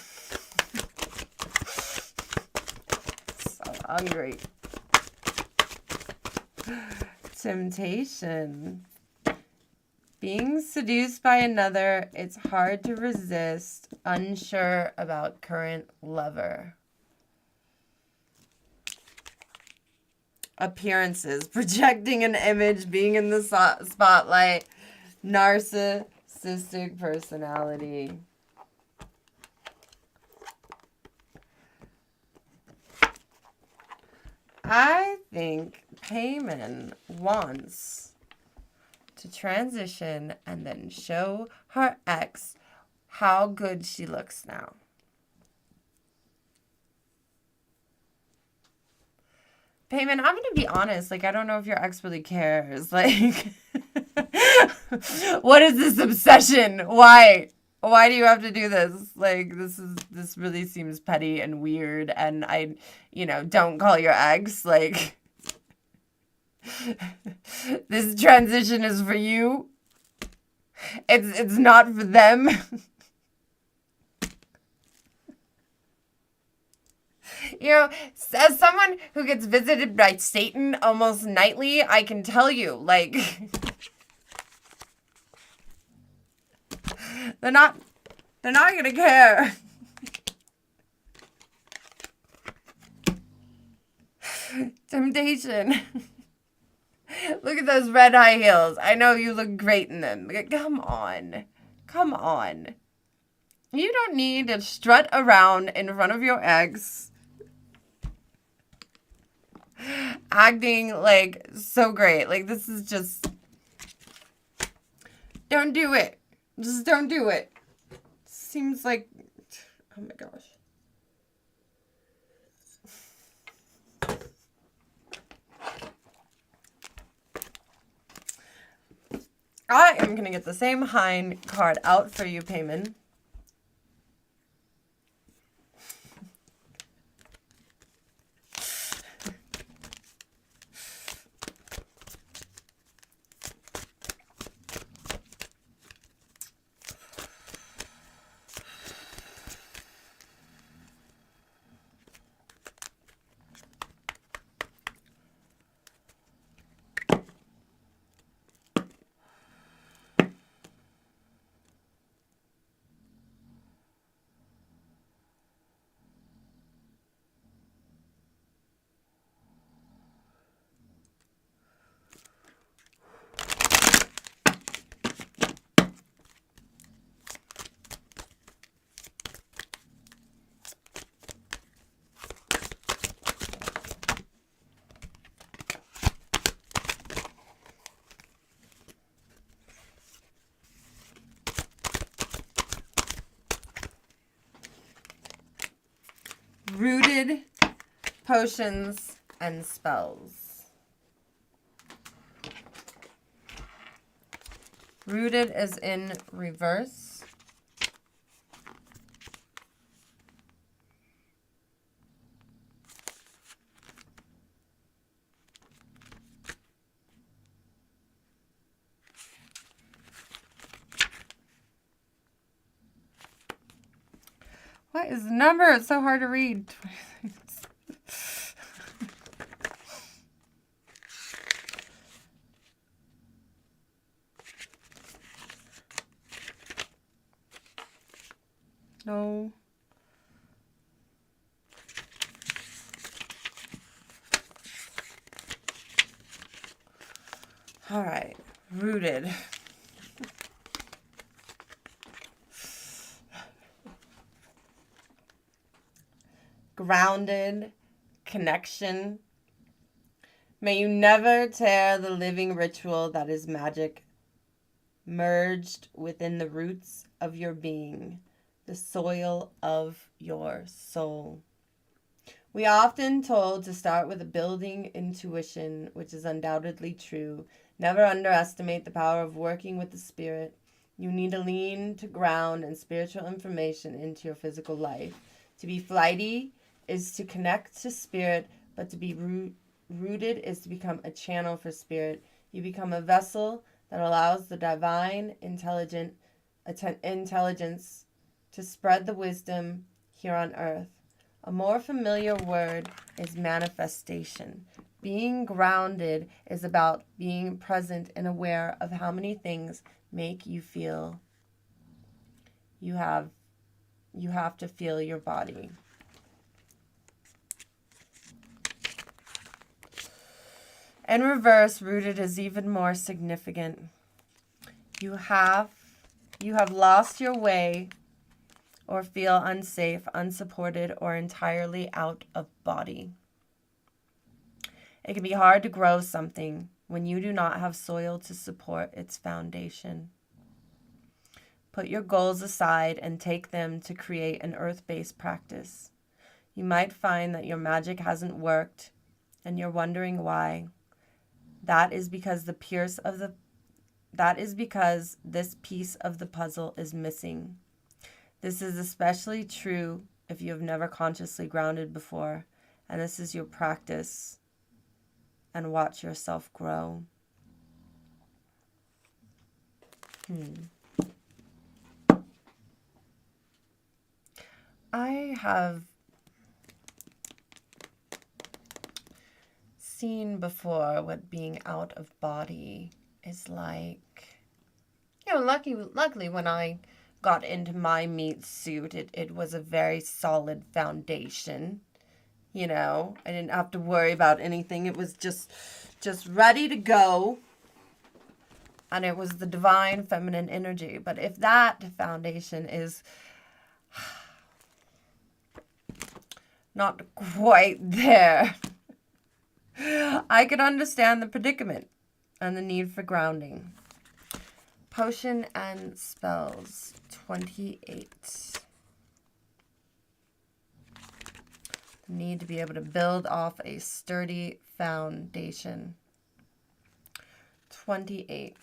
Hungry. Temptation. Being seduced by another, it's hard to resist, unsure about current lover. Appearances. Projecting an image, being in the spotlight. Narcissistic personality. I think Paimon wants to transition and then show her ex how good she looks now. Paimon, I'm going to be honest. Like, I don't know if your ex really cares. Like, what is this obsession? Why? Why do you have to do this? Like, this really seems petty and weird. And I, don't call your ex. Like, this transition is for you. It's not for them. As someone who gets visited by Satan almost nightly, I can tell you, like, they're not gonna care. Temptation. Look at those red high heels. I know you look great in them. Come on. Come on. You don't need to strut around in front of your ex, acting like so great. Like, this is just, don't do it. Just don't do it. Seems like, oh my gosh. I am going to get the same hind card out for you, Paimon. Rooted potions and spells. Rooted is in reverse. What is the number? It's so hard to read. No. All right. Rooted. Grounded, connection. May you never tear the living ritual that is magic, merged within the roots of your being, the soil of your soul. We are often told to start with a building intuition, which is undoubtedly true. Never underestimate the power of working with the spirit. You need to lean to ground and spiritual information into your physical life. To be flighty is to connect to spirit, but to be rooted is to become a channel for spirit. You become a vessel that allows the divine intelligence to spread the wisdom here on earth. A more familiar word is manifestation. Being grounded is about being present and aware of how many things make you feel. You have to feel your body. In reverse, rooted is even more significant. You have lost your way or feel unsafe, unsupported, or entirely out of body. It can be hard to grow something when you do not have soil to support its foundation. Put your goals aside and take them to create an earth-based practice. You might find that your magic hasn't worked and you're wondering why. That is because this piece of the puzzle is missing. This is especially true if you have never consciously grounded before, and this is your practice, and watch yourself grow. I have seen before what being out of body is like. Luckily when I got into my meat suit, it was a very solid foundation. I didn't have to worry about anything. It was just ready to go. And it was the divine feminine energy. But if that foundation is not quite there, I could understand the predicament and the need for grounding. Potion and spells, 28. Need to be able to build off a sturdy foundation. 28.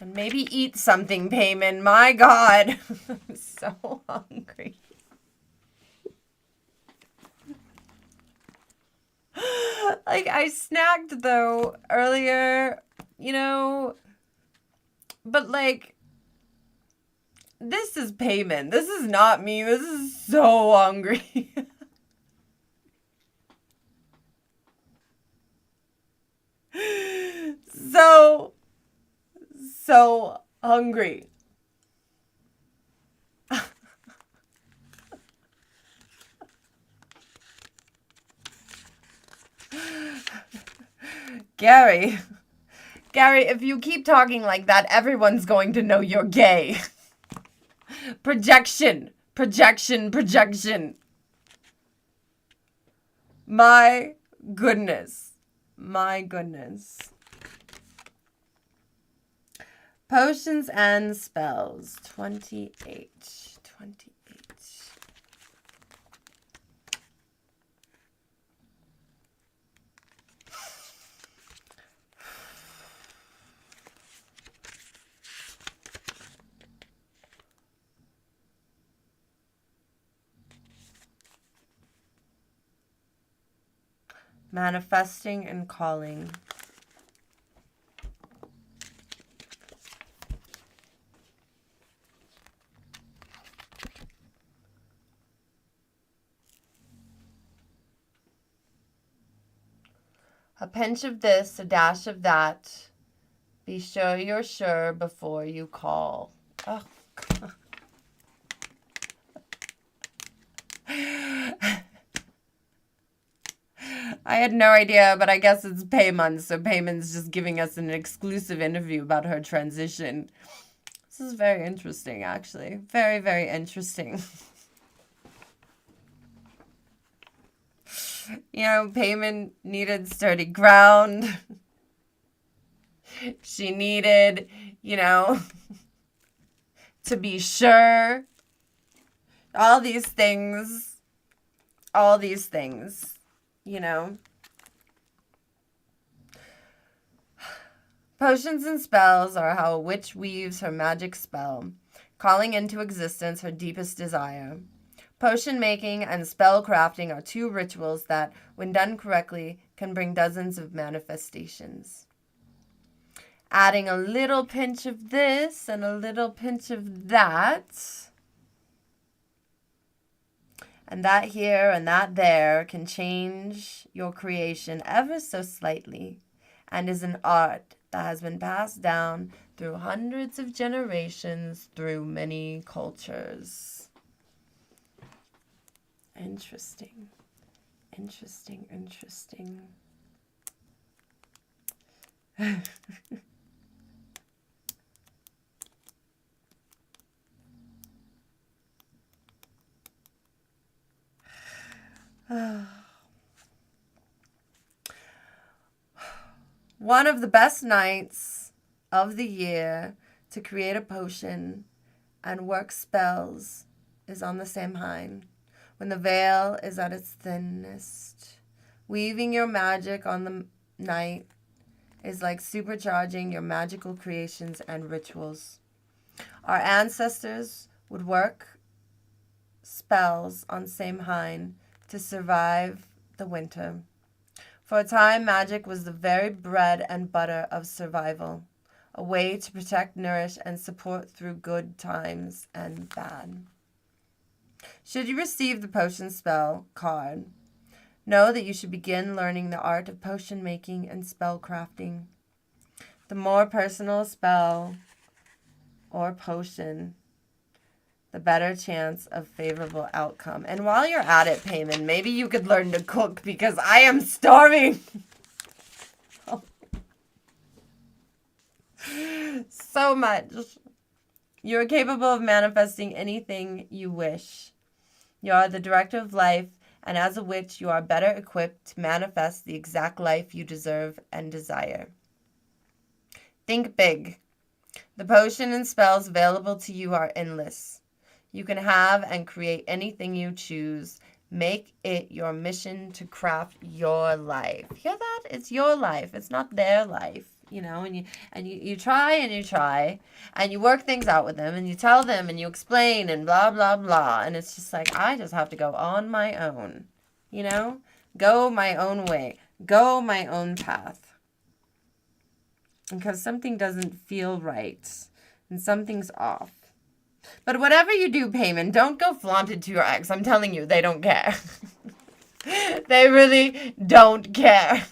And maybe eat something, Paimon. My God. I'm so hungry. Like, I snacked, though, earlier, you know. But, like, this is Paimon. This is not me. This is so hungry. So hungry. Gary, if you keep talking like that, everyone's going to know you're gay. Projection. My goodness. Potions and spells, 28. Manifesting and calling. A pinch of this, a dash of that. Be sure you're sure before you call. Oh, God. I had no idea, but I guess it's Paimon, so Paimon's just giving us an exclusive interview about her transition. This is very interesting, actually. Very, very interesting. You know, Paimon needed sturdy ground. She needed, you know, to be sure. All these things, you know. Potions and spells are how a witch weaves her magic spell, calling into existence her deepest desire. Potion making and spell crafting are two rituals that, when done correctly, can bring dozens of manifestations. Adding a little pinch of this and a little pinch of that, and that here and that there, can change your creation ever so slightly, and is an art that has been passed down through hundreds of generations, through many cultures. Interesting. One of the best nights of the year to create a potion and work spells is on the Samhain, when the veil is at its thinnest. Weaving your magic on the night is like supercharging your magical creations and rituals. Our ancestors would work spells on Samhain to survive the winter. For a time, magic was the very bread and butter of survival, a way to protect, nourish, and support through good times and bad. Should you receive the potion spell card, know that you should begin learning the art of potion making and spell crafting. The more personal spell or potion, the better chance of favorable outcome. And while you're at it, Paimon, maybe you could learn to cook, because I am starving. So much. You are capable of manifesting anything you wish. You are the director of life, and as a witch, you are better equipped to manifest the exact life you deserve and desire. Think big. The potion and spells available to you are endless. You can have and create anything you choose. Make it your mission to craft your life. Hear that? It's your life. It's not their life. You know, and you try and you try and you work things out with them and you tell them and you explain and blah, blah, blah. And it's just like, I just have to go on my own, you know, go my own way, go my own path. Because something doesn't feel right and something's off. But whatever you do, Paimon, don't go flaunt it to your ex. I'm telling you, they don't care. They really don't care.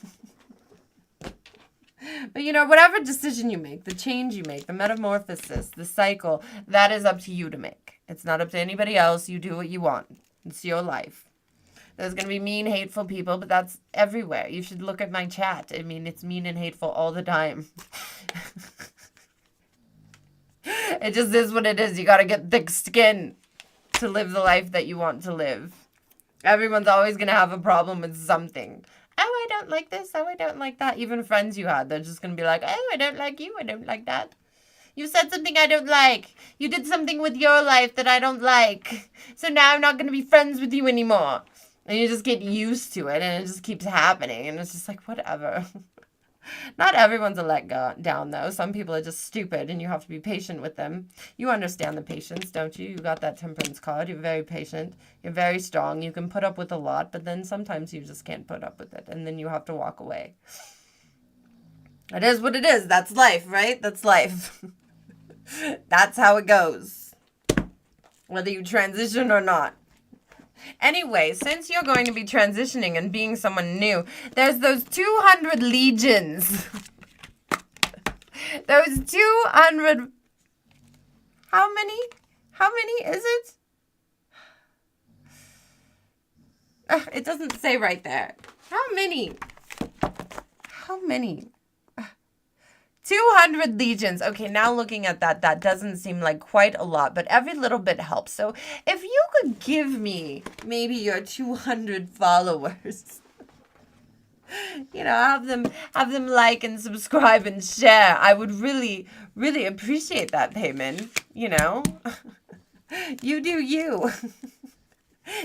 But, you know, whatever decision you make, the change you make, the metamorphosis, the cycle, that is up to you to make. It's not up to anybody else. You do what you want. It's your life. There's going to be mean, hateful people, but that's everywhere. You should look at my chat. I mean, it's mean and hateful all the time. It just is what it is. You got to get thick skin to live the life that you want to live. Everyone's always going to have a problem with something. Oh, I don't like this. Oh, I don't like that. Even friends you had, they're just going to be like, oh, I don't like you. I don't like that. You said something I don't like. You did something with your life that I don't like. So now I'm not going to be friends with you anymore. And you just get used to it and it just keeps happening. And it's just like, whatever. Not everyone's a let go down, though. Some people are just stupid and you have to be patient with them. You understand the patience, don't you? You got that temperance card. You're very patient. You're very strong. You can put up with a lot, but then sometimes you just can't put up with it. And then you have to walk away. It is what it is. That's life, right? That's life. That's how it goes. Whether you transition or not. Anyway, since you're going to be transitioning and being someone new, there's those 200 legions. Those 200... How many? How many is it? It doesn't say right there. How many? How many? 200 legions. Okay, now looking at that, that doesn't seem like quite a lot, but every little bit helps. So if you could give me maybe your 200 followers, you know, have them like and subscribe and share, I would really, really appreciate that, Paimon. You know, you do you.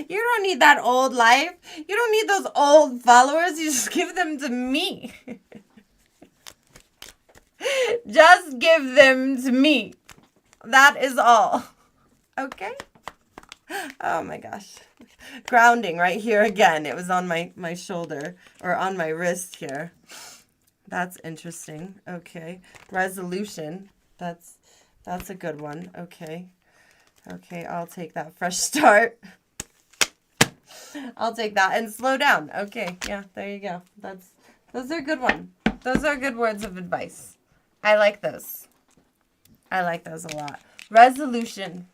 You don't need that old life. You don't need those old followers. You just give them to me. Just give them to me. That is all. Okay? Oh my gosh. Grounding right here again. It was on my shoulder or on my wrist here. That's interesting. Okay. Resolution. That's a good one. Okay. Okay, I'll take that. Fresh start. I'll take that. And slow down. Okay. Yeah, there you go. Those are good ones. Those are good words of advice. I like those. I like those a lot. Resolution.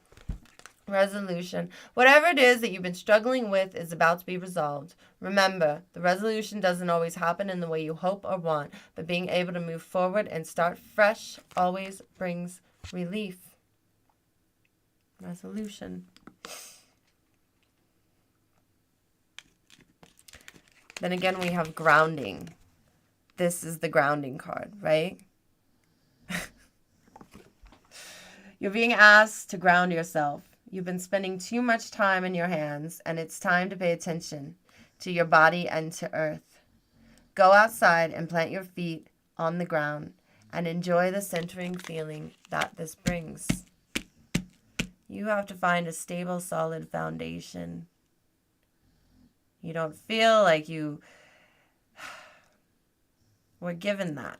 Resolution. Whatever it is that you've been struggling with is about to be resolved. Remember, the resolution doesn't always happen in the way you hope or want, but being able to move forward and start fresh always brings relief. Resolution. Then again, we have grounding. This is the grounding card, right? You're being asked to ground yourself. You've been spending too much time in your hands, and it's time to pay attention to your body and to earth. Go outside and plant your feet on the ground and enjoy the centering feeling that this brings. You have to find a stable, solid foundation. You don't feel like you were given that.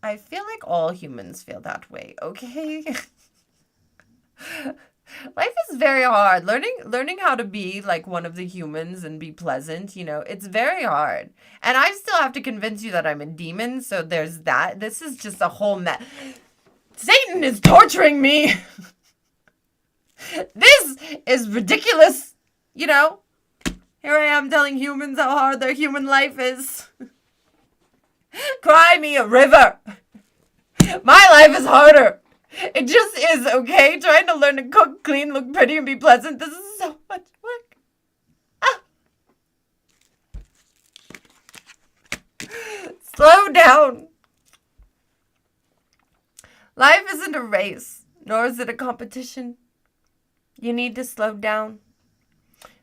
I feel like all humans feel that way, okay? Life is very hard. Learning how to be like one of the humans and be pleasant, you know, it's very hard. And I still have to convince you that I'm a demon, so there's that. This is just a whole mess. Satan is torturing me. This is ridiculous, you know? Here I am telling humans how hard their human life is. Cry me a river. My life is harder. It just is, okay? Trying to learn to cook, clean, look pretty, and be pleasant. This is so much work. Slow down. Life isn't a race, nor is it a competition. You need to slow down.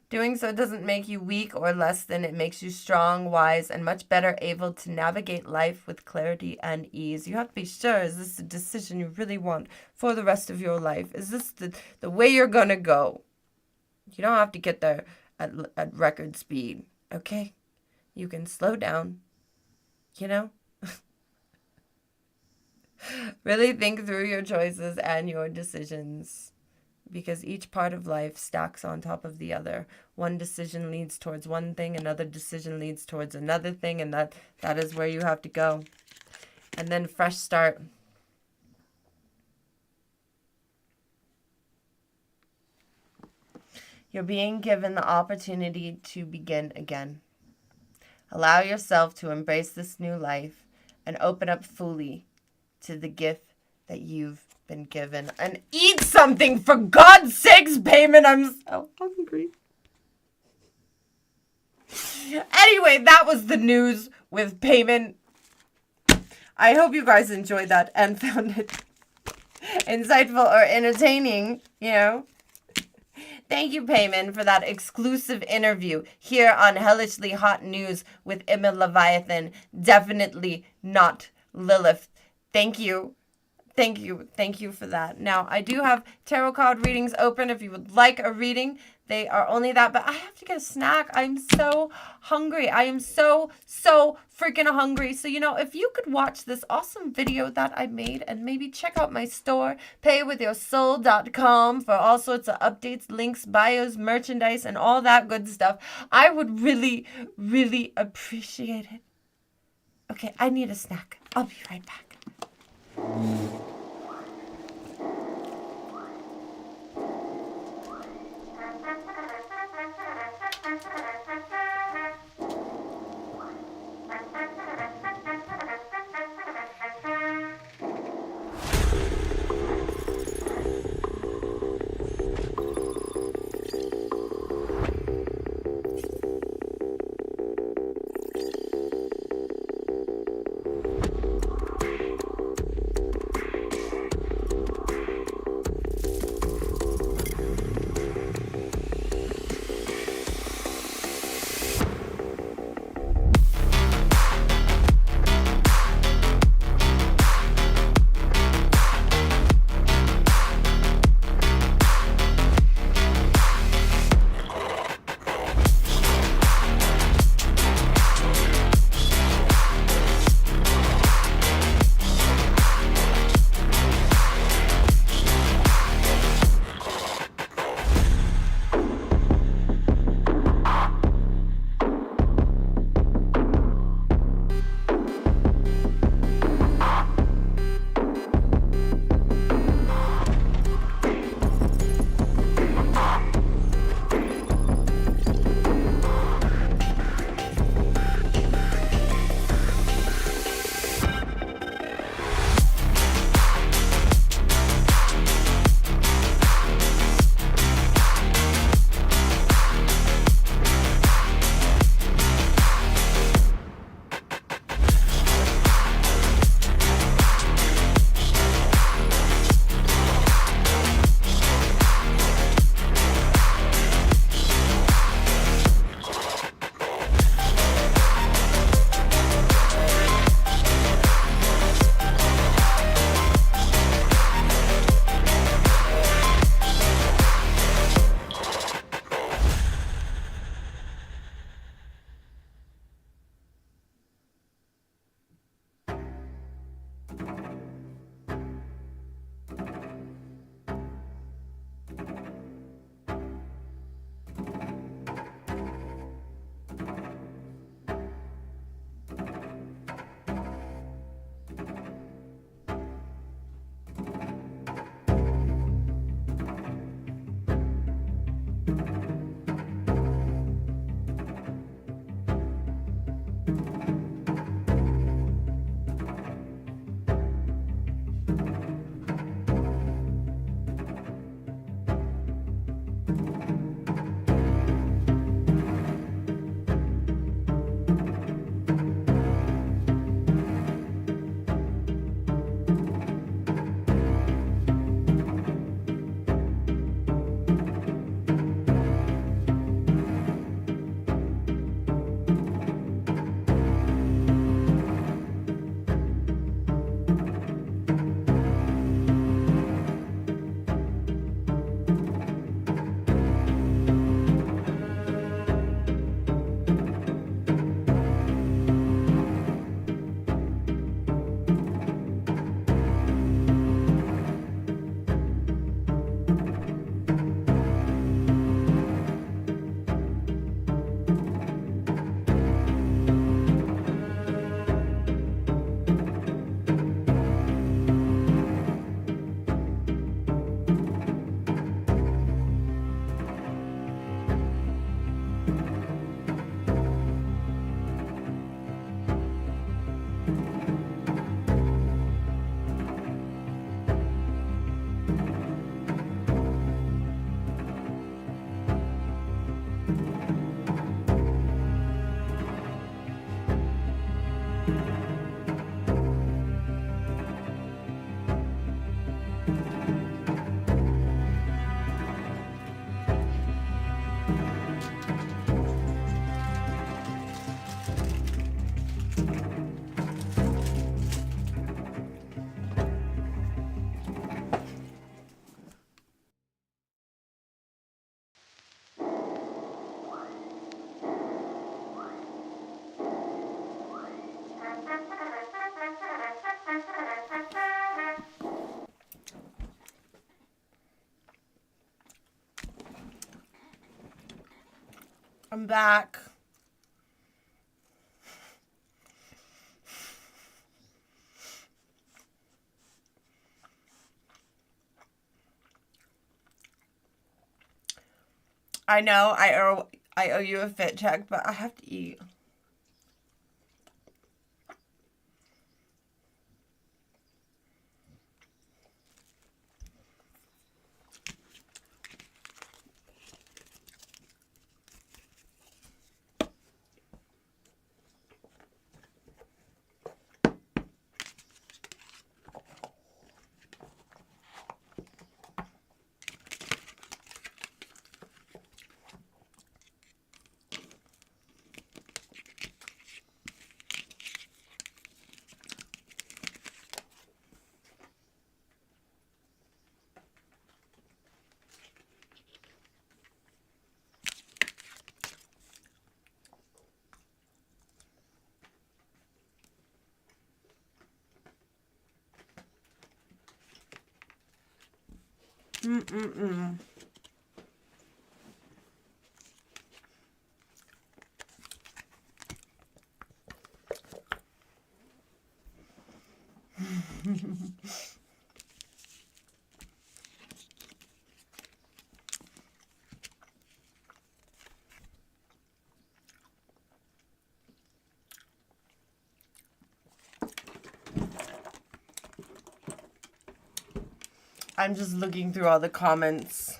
Doing so doesn't make you weak or less than. It makes you strong, wise, and much better able to navigate life with clarity and ease. You have to be sure, is this a decision you really want for the rest of your life? Is this the way you're going to go? You don't have to get there at record speed, okay? You can slow down, you know? Really think through your choices and your decisions, because each part of life stacks on top of the other. One decision leads towards one thing, another decision leads towards another thing, and that is where you have to go. And then fresh start. You're being given the opportunity to begin again. Allow yourself to embrace this new life and open up fully to the gift that you've been given. And eat something, for God's sakes, Paimon. I'm so hungry. Anyway, that was the news with Paimon. I hope you guys enjoyed that and found it insightful or entertaining, you know. Thank you, Paimon, for that exclusive interview here on Hellishly Hot News with Emma Leviathan. Definitely not Lilith. Thank you. Thank you. Thank you for that. Now, I do have tarot card readings open if you would like a reading. They are only that, but I have to get a snack. I'm so hungry. I am so freaking hungry. So, you know, if you could watch this awesome video that I made and maybe check out my store, paywithyoursoul.com, for all sorts of updates, links, bios, merchandise, and all that good stuff, I would really, really appreciate it. Okay, I need a snack. I'll be right back. I'm back. I know I owe you a fit check, but I have to eat. I'm just looking through all the comments.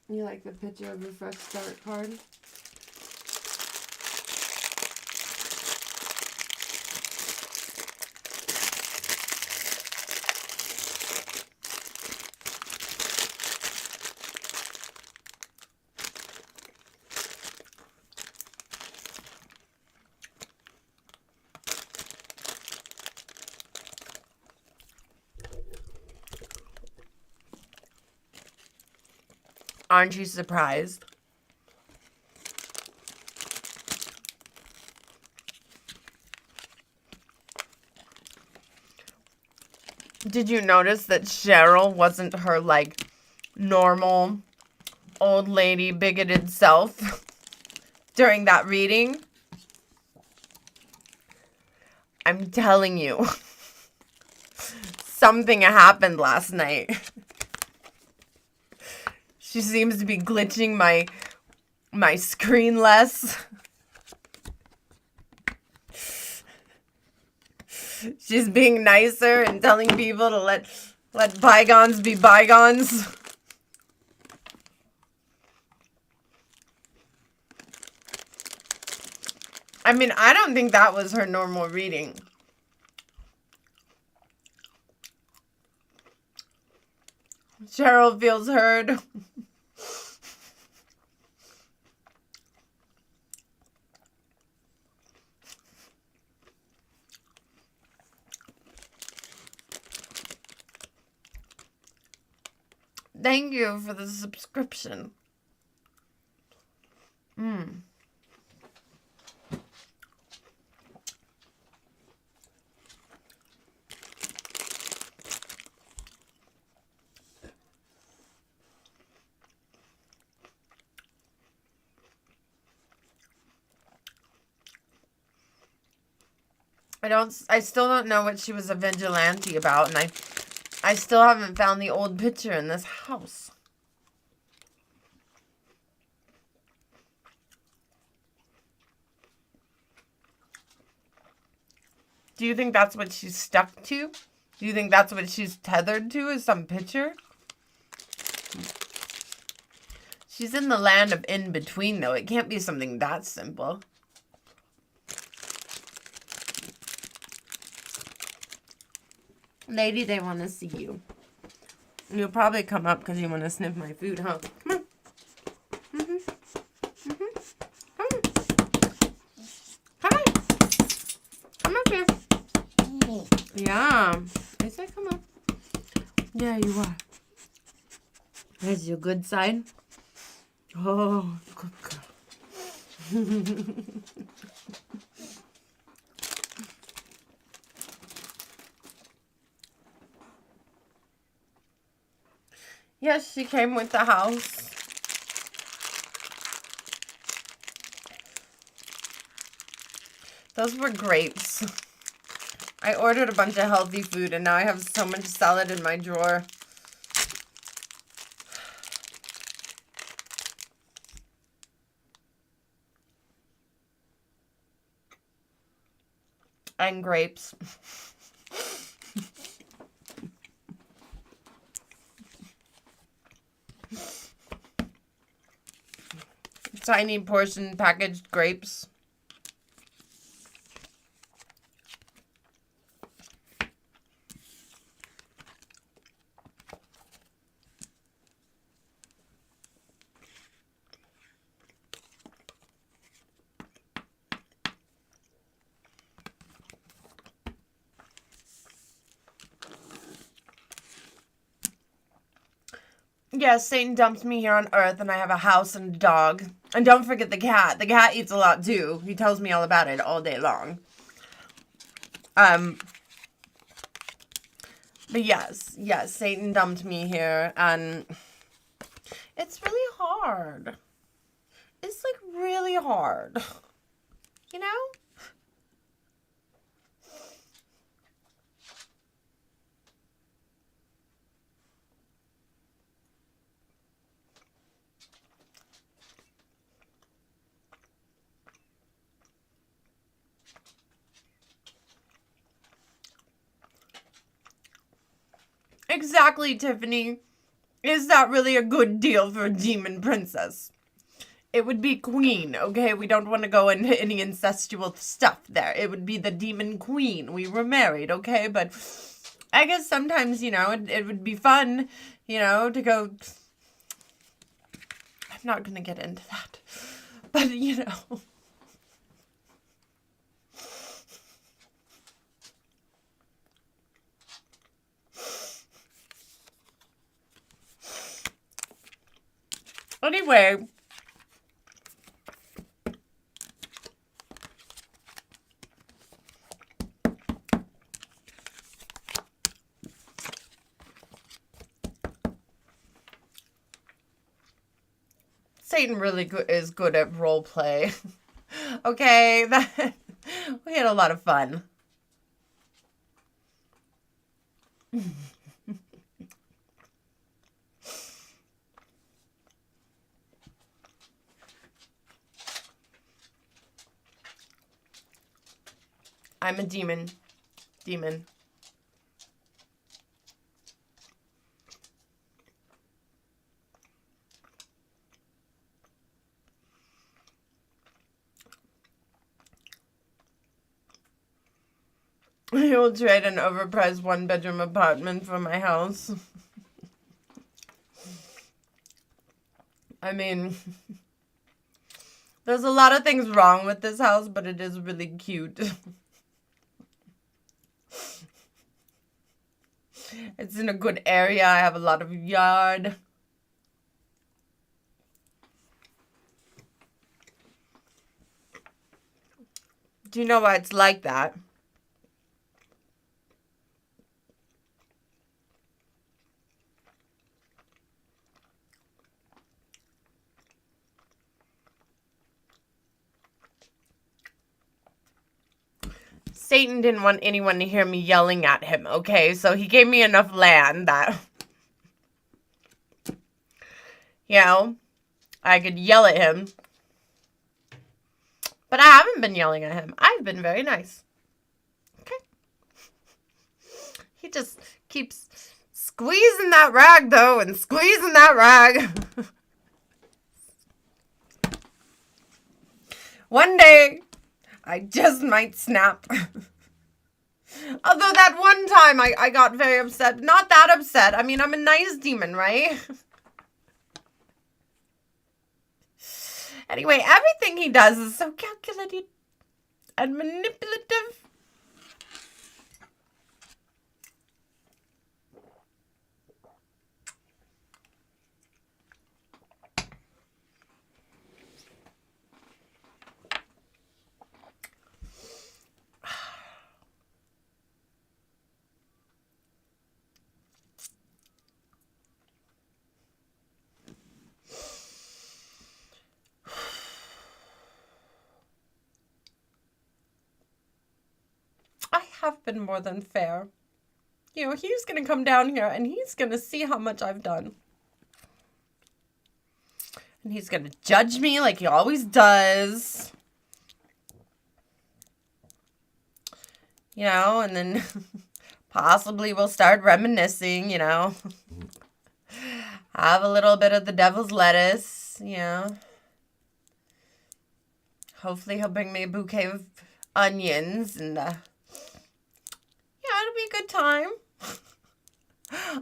You like the picture of the fresh start card? Aren't you surprised? Did you notice that Cheryl wasn't her, like, normal old lady bigoted self during that reading? I'm telling you, something happened last night. She seems to be glitching my screen less. She's being nicer and telling people to let bygones be bygones. I mean, I don't think that was her normal reading. Cheryl feels heard. Thank you for the subscription. I still don't know what she was a vigilante about, and I still haven't found the old picture in this house. Do you think that's what she's stuck to? Do you think that's what she's tethered to, is some picture? She's in the land of in-between, though. It can't be something that simple. Lady, they want to see you. You'll probably come up because you want to sniff my food, huh? Come on. Come on. Come on. Come up here. Yeah. I said come on. Yeah, you are. That's your good side. Oh, good girl. Yes, she came with the house. Those were grapes. I ordered a bunch of healthy food and now I have so much salad in my drawer. And grapes. Tiny portion packaged grapes. Yes, Satan dumped me here on Earth, and I have a house and a dog. And don't forget the cat. The cat eats a lot, too. He tells me all about it all day long. But yes, Satan dumped me here, and it's really hard. It's, like, really hard. You know? Exactly, Tiffany. Is that really a good deal for a demon princess? It would be queen, okay? We don't want to go into any incestual stuff there. It would be the demon queen. We were married, okay? But I guess sometimes, you know, it would be fun, you know, to go... I'm not going to get into that. But, you know... Anyway, Satan really is good at role play. Okay, we had a lot of fun. I'm a demon. Demon. I will trade an overpriced one-bedroom apartment for my house. I mean, there's a lot of things wrong with this house, but it is really cute. It's in a good area. I have a lot of yard. Do you know why it's like that? Satan didn't want anyone to hear me yelling at him, okay? So he gave me enough land that, you know, I could yell at him. But I haven't been yelling at him. I've been very nice. Okay? He just keeps squeezing that rag, though, and squeezing that rag. One day, I just might snap. Although that one time I got very upset. Not that upset. I mean, I'm a nice demon, right? Anyway, everything he does is so calculated and manipulative. have been more than fair. You know, he's going to come down here and he's going to see how much I've done. And he's going to judge me like he always does. You know, and then possibly we'll start reminiscing, you know. Have a little bit of the devil's lettuce, you know. Hopefully he'll bring me a bouquet of onions and, yeah, it'll be a good time.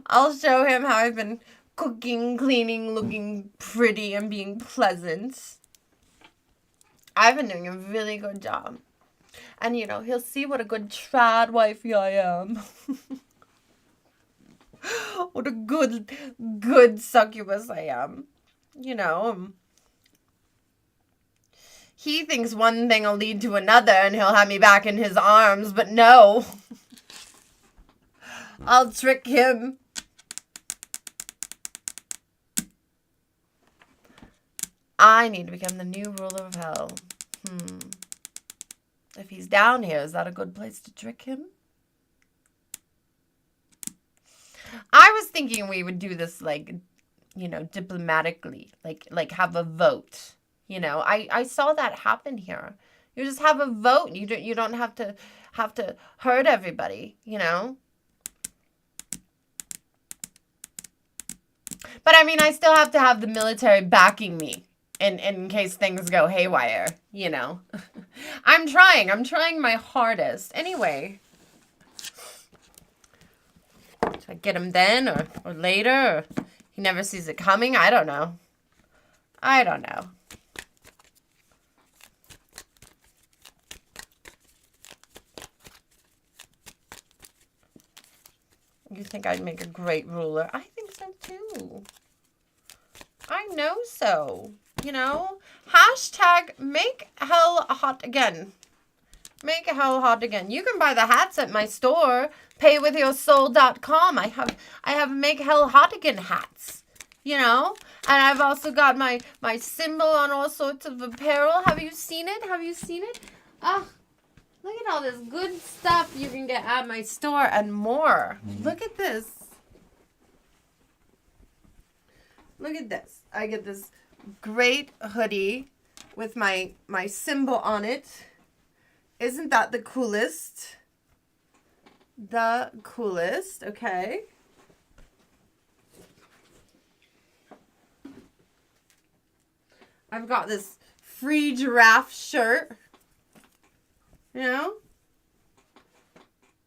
I'll show him how I've been cooking, cleaning, looking pretty, and being pleasant. I've been doing a really good job. And, you know, he'll see what a good trad wifey I am. What a good succubus I am. You know, he thinks one thing will lead to another and he'll have me back in his arms, but no. I'll trick him. I need to become the new ruler of hell. If he's down here, is that a good place to trick him? I was thinking we would do this, like, you know, diplomatically. Like have a vote. You know, I saw that happen here. You just have a vote. You don't have to hurt everybody, you know? But I mean, I still have to have the military backing me in case things go haywire, you know. I'm trying my hardest. Anyway, should I get him then or later? Or he never sees it coming? I don't know. You think I'd make a great ruler? I think so too. I know so. You know? Hashtag make hell hot again. Make hell hot again. You can buy the hats at my store. Paywithyoursoul.com. I have make hell hot again hats. You know? And I've also got my symbol on all sorts of apparel. Have you seen it? Ah. Look at all this good stuff you can get at my store and more. Look at this. Look at this. I get this great hoodie with my symbol on it. Isn't that the coolest? The coolest, okay. I've got this free giraffe shirt. You know?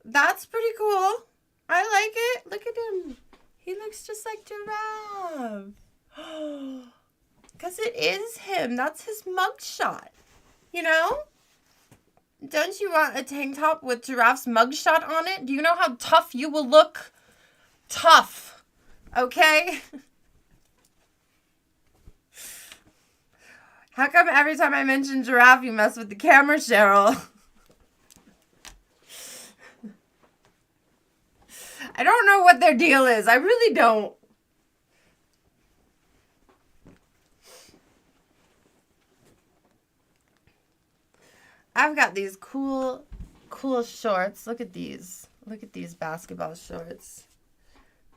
That's pretty cool. I like it. Look at him. He looks just like Giraffe. Because it is him. That's his mugshot. You know? Don't you want a tank top with Giraffe's mugshot on it? Do you know how tough you will look? Tough. Okay? How come every time I mention Giraffe, you mess with the camera, Cheryl? I don't know what their deal is. I really don't. I've got these cool shorts. Look at these. Look at these basketball shorts.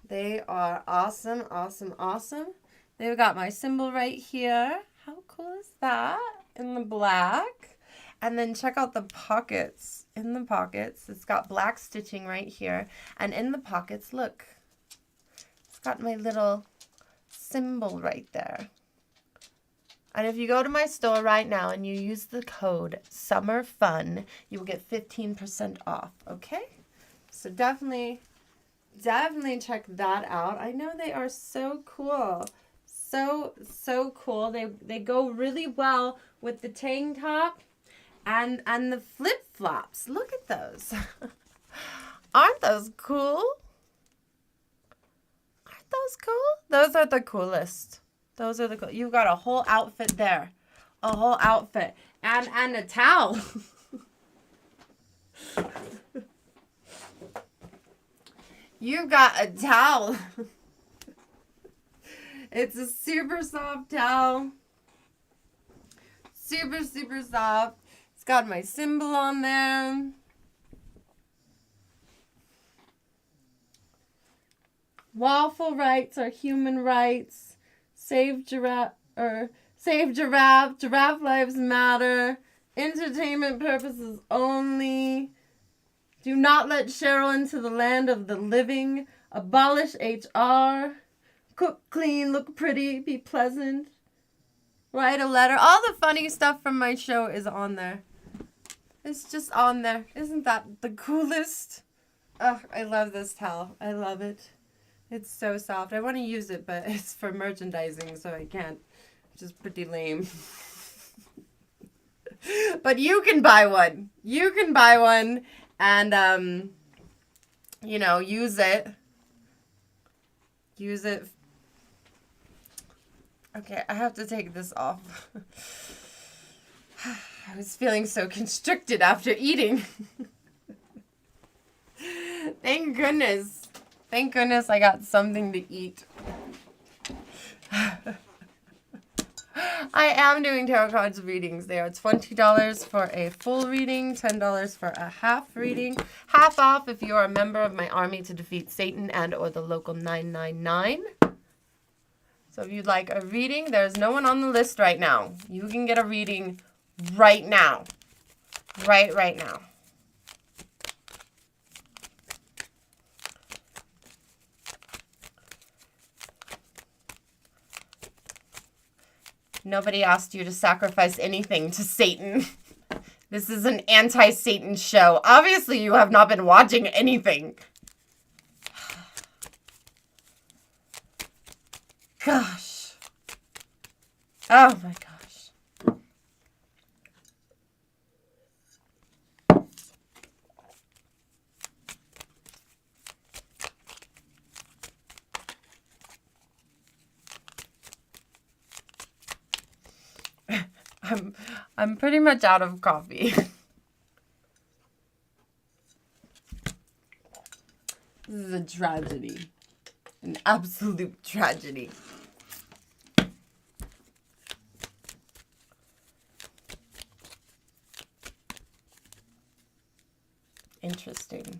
They are awesome, awesome, awesome. They've got my symbol right here. How cool is that? In the black. And then check out the pockets. In the pockets, it's got black stitching right here. And in the pockets, look. It's got my little symbol right there. And if you go to my store right now and you use the code SUMMERFUN, you will get 15% off, okay? So definitely check that out. I know they are so cool. So cool. They go really well with the tank top. And the flip-flops. Look at those. Aren't those cool? Aren't those cool? Those are the coolest. Those are the cool. You've got a whole outfit there. A whole outfit. And a towel. You've got a towel. It's a super soft towel. Super, super soft. It's got my symbol on there. Lawful rights are human rights. Save giraffe. Giraffe lives matter. Entertainment purposes only. Do not let Cheryl into the land of the living. Abolish HR. Cook clean, look pretty, be pleasant. Write a letter. All the funny stuff from my show is on there. It's just on there. Isn't that the coolest? Oh, I love this towel. I love it. It's so soft. I want to use it, but it's for merchandising, so I can't. Which is pretty lame. But you can buy one. You can buy one and, you know, use it. Use it. Okay, I have to take this off. I was feeling so constricted after eating. Thank goodness. Thank goodness I got something to eat. I am doing tarot cards readings. They are $20 for a full reading, $10 for a half reading. Half off if you are a member of my army to defeat Satan and or the local 999. So if you'd like a reading, there's no one on the list right now. You can get a reading right now. Right now. Nobody asked you to sacrifice anything to Satan. This is an anti-Satan show. Obviously, you have not been watching anything. Gosh. Oh my gosh. I'm pretty much out of coffee. This is a tragedy. An absolute tragedy. Interesting.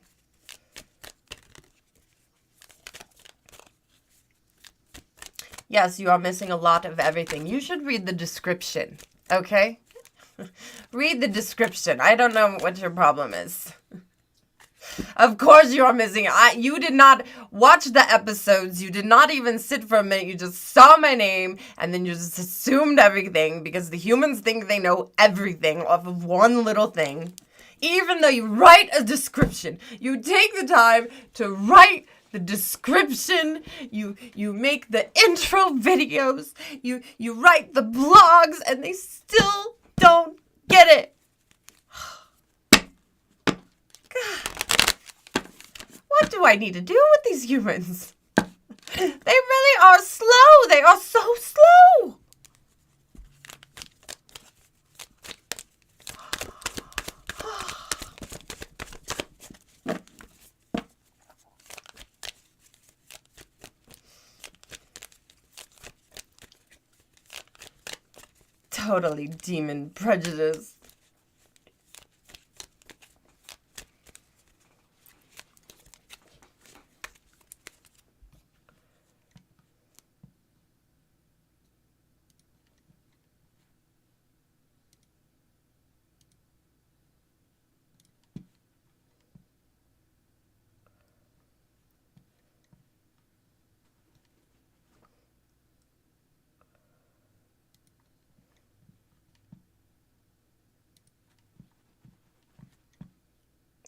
Yes, you are missing a lot of everything. You should read the description, okay? Read the description. I don't know what your problem is. Of course you are missing. You did not watch the episodes. You did not even sit for a minute. You just saw my name and then you just assumed everything because the humans think they know everything off of one little thing. Even though you write a description, you take the time to write the description, you make the intro videos, you write the blogs, and they still don't get it. God. What do I need to do with these humans? They really are slow. They are so slow. Totally demon prejudice.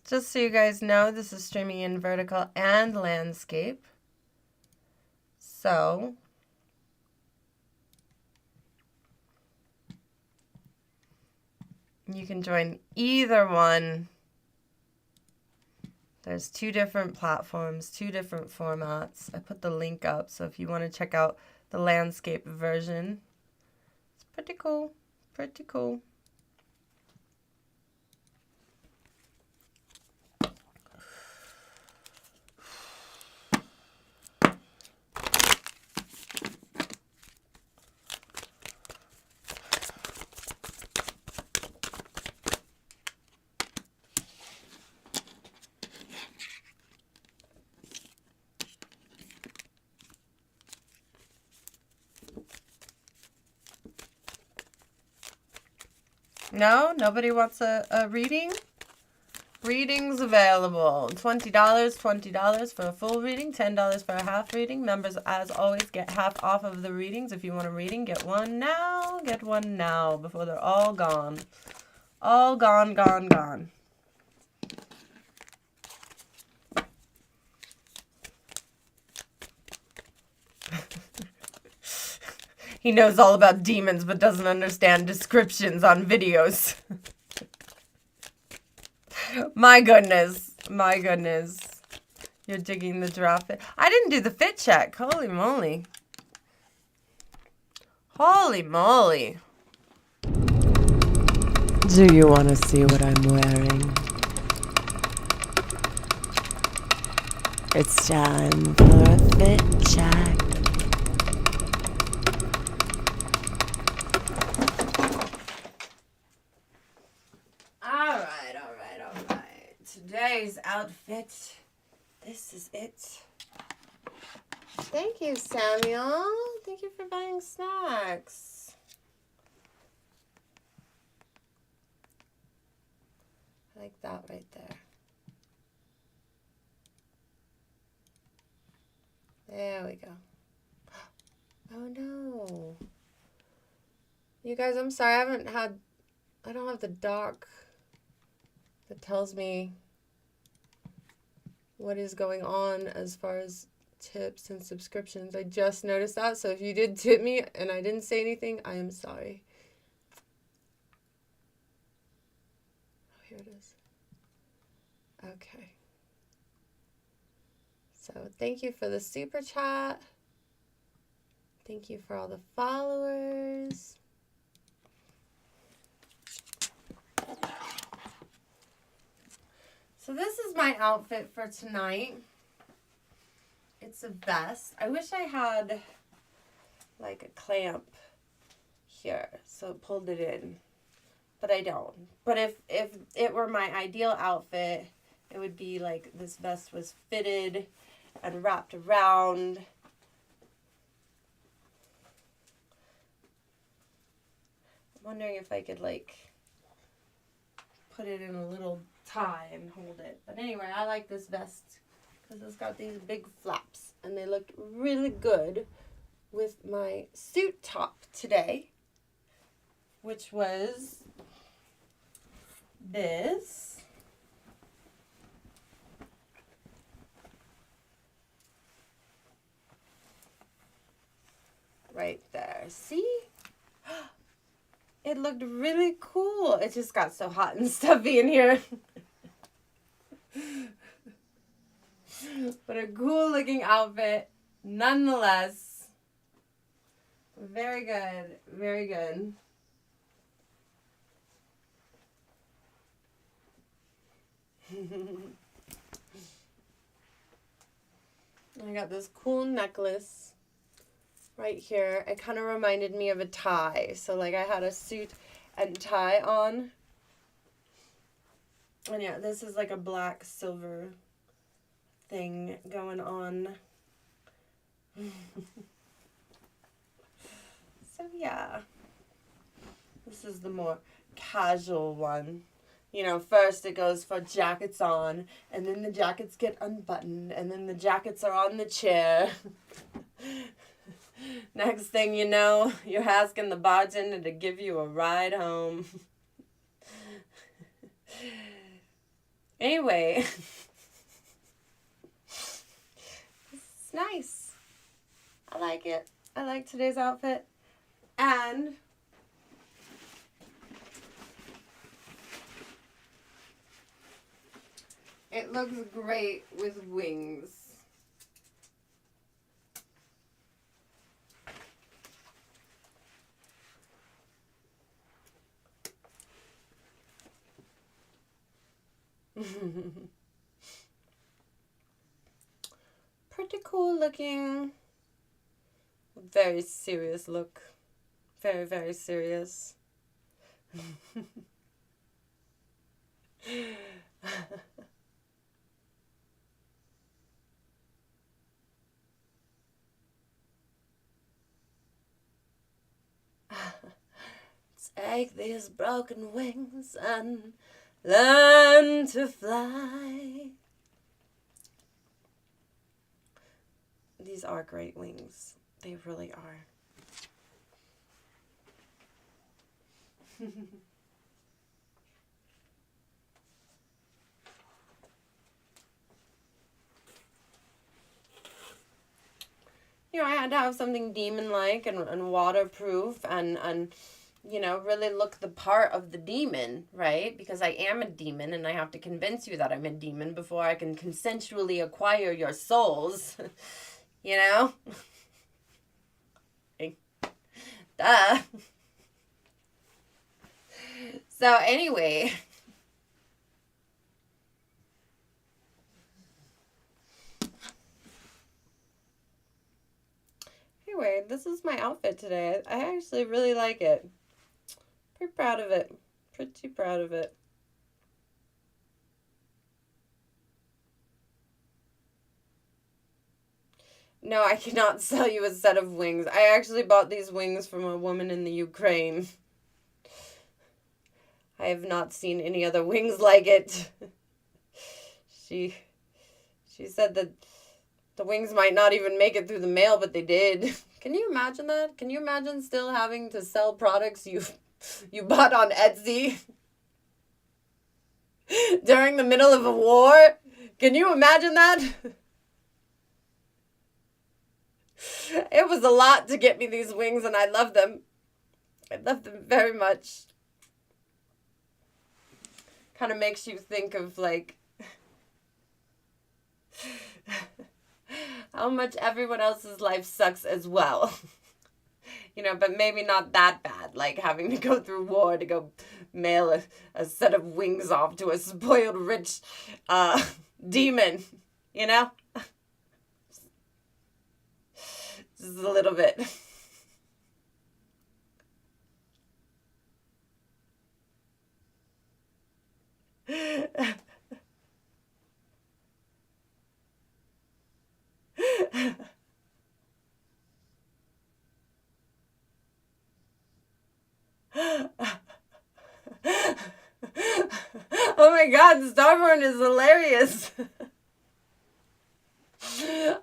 Just so you guys know, this is streaming in vertical and landscape. So, you can join either one. There's 2 different platforms, 2 different formats. I put the link up, so if you want to check out the landscape version, it's pretty cool, pretty cool. No? Nobody wants a reading? Readings available. $20 for a full reading, $10 for a half reading. Members, as always, get half off of the readings. If you want a reading, get one now. Get one now before they're all gone. All gone, gone, gone. He knows all about demons but doesn't understand descriptions on videos. My goodness. My goodness. You're digging the giraffe fit. I didn't do the fit check. Holy moly. Holy moly. Do you want to see what I'm wearing? It's time for a fit check. Alright. Today's outfit. This is it. Thank you, Samuel. Thank you for buying snacks. I like that right there. There we go. Oh no. You guys, I'm sorry. I don't have the doc that tells me what is going on as far as tips and subscriptions. I just noticed that. So if you did tip me and I didn't say anything, I am sorry. Oh, here it is. Okay. So thank you for the super chat. Thank you for all the followers. So this is my outfit for tonight. It's a vest. I wish I had like a clamp here so it pulled it in, but I don't. But if it were my ideal outfit, it would be like this vest was fitted and wrapped around. I'm wondering if I could like put it in a little tie and hold it. But anyway, I like this vest because it's got these big flaps and they look really good with my suit top today, which was this. Right there. See? It looked really cool. It just got so hot and stuffy in here. But a cool looking outfit nonetheless. Very good. Very good. I got this cool necklace right here. It kind of reminded me of a tie. So like I had a suit and tie on. And yeah, this is like a black silver thing going on. So yeah. This is the more casual one. You know, first it goes for jackets on, and then the jackets get unbuttoned, and then the jackets are on the chair. Next thing you know, you're asking the bartender to give you a ride home. Anyway, it's nice. I like it. I like today's outfit. And it looks great with wings. Pretty cool looking. Very serious look. Very, very serious. It's Take these broken wings and learn to fly. These are great wings. They really are. You know, I had to have something demon-like and waterproof and you know, really look the part of the demon, right? Because I am a demon and I have to convince you that I'm a demon before I can consensually acquire your souls. You know? Duh. So anyway. Anyway, this is my outfit today. I actually really like it. Pretty proud of it. Pretty proud of it. No, I cannot sell you a set of wings. I actually bought these wings from a woman in the Ukraine. I have not seen any other wings like it. She said that the wings might not even make it through the mail, but they did. Can you imagine that? Can you imagine still having to sell products you bought on Etsy during the middle of a war? Can you imagine that? It was a lot to get me these wings, and I love them. I love them very much. Kind of makes you think of, like, how much everyone else's life sucks as well. You know, but maybe not that bad, like having to go through war to go mail a set of wings off to a spoiled rich demon, you know? Just a little bit. Oh my god, Starborn is hilarious.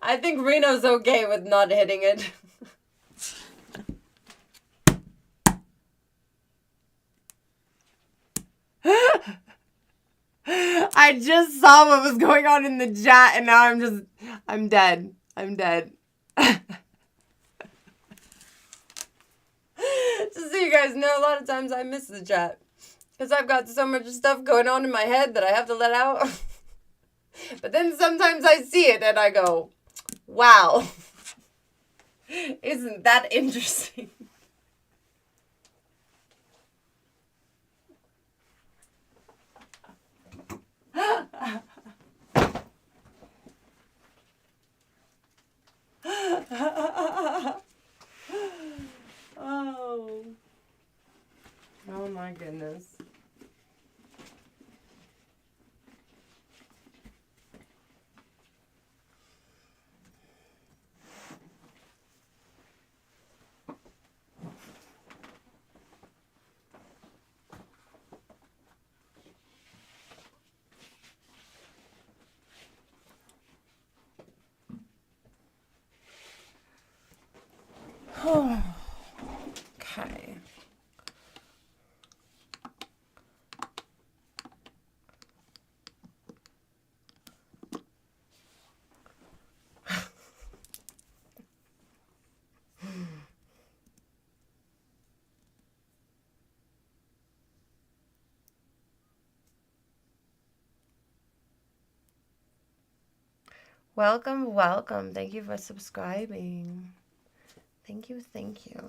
I think Reno's okay with not hitting it. I just saw what was going on in the chat and now I'm dead. I'm dead. Just so you guys know, a lot of times I miss the chat. Because I've got so much stuff going on in my head that I have to let out. But then sometimes I see it and I go, wow. Isn't that interesting? Oh. Oh my goodness. Okay. Welcome, welcome. Thank you for subscribing. Thank you, thank you.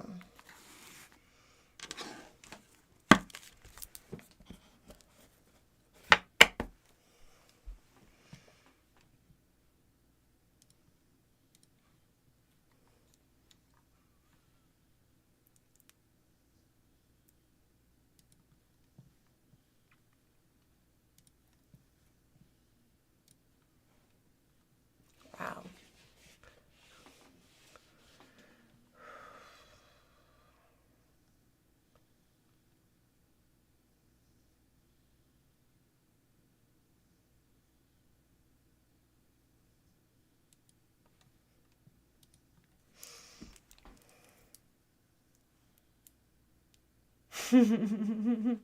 Wow. I'm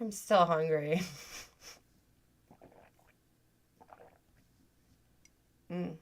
still hungry. Mm.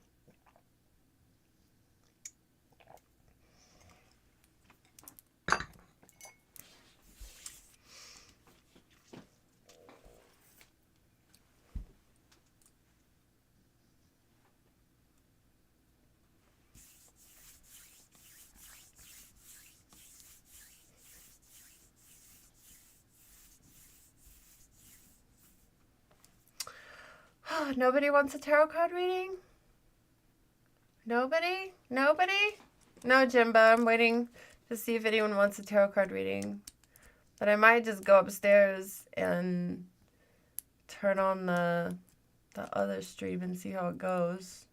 Nobody wants a tarot card reading? Nobody? Nobody? No, Jimbo. I'm waiting to see if anyone wants a tarot card reading. But I might just go upstairs and turn on the other stream and see how it goes.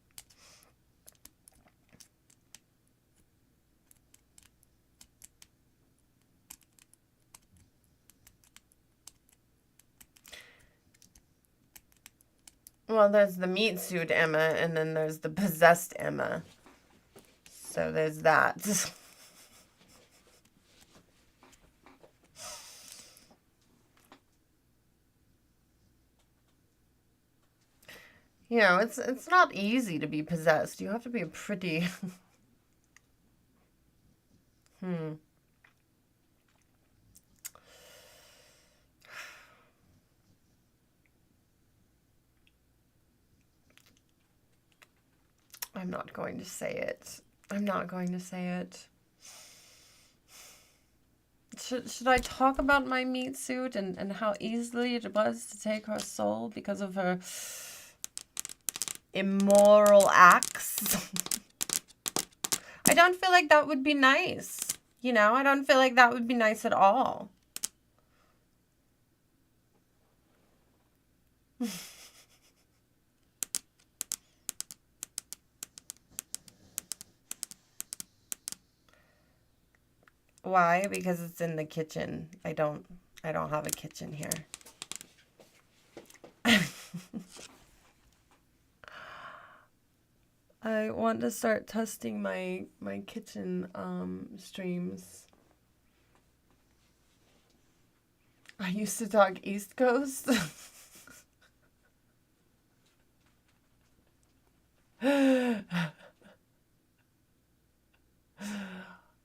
Well, there's the meat suit Emma, and then there's the possessed Emma. So there's that. You know, it's not easy to be possessed. You have to be pretty... I'm not going to say it. I'm not going to say it. Should I talk about my meat suit and how easily it was to take her soul because of her immoral acts? I don't feel like that would be nice. You know, I don't feel like that would be nice at all. Why? Because it's in the kitchen. I don't have a kitchen here. I want to start testing my kitchen streams. I used to talk East Coast.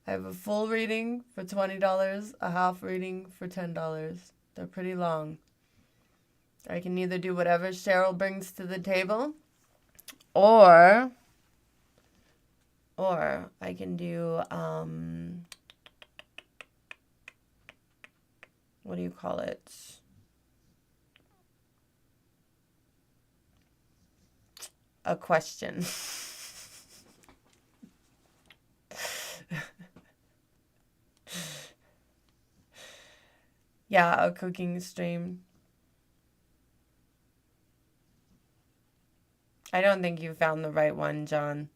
I have a full reading for $20, a half reading for $10. They're pretty long. I can either do whatever Cheryl brings to the table, or I can do, what do you call it? A question. Yeah, a cooking stream. I don't think you found the right one, John.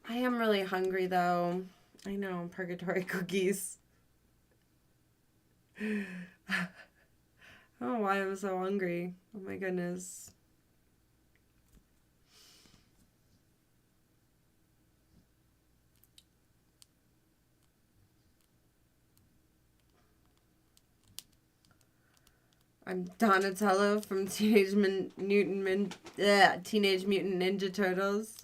I am really hungry, though. I know, Purgatory cookies. I don't know why I'm so hungry. Oh my goodness. I'm Donatello from Teenage Mutant Ninja Turtles.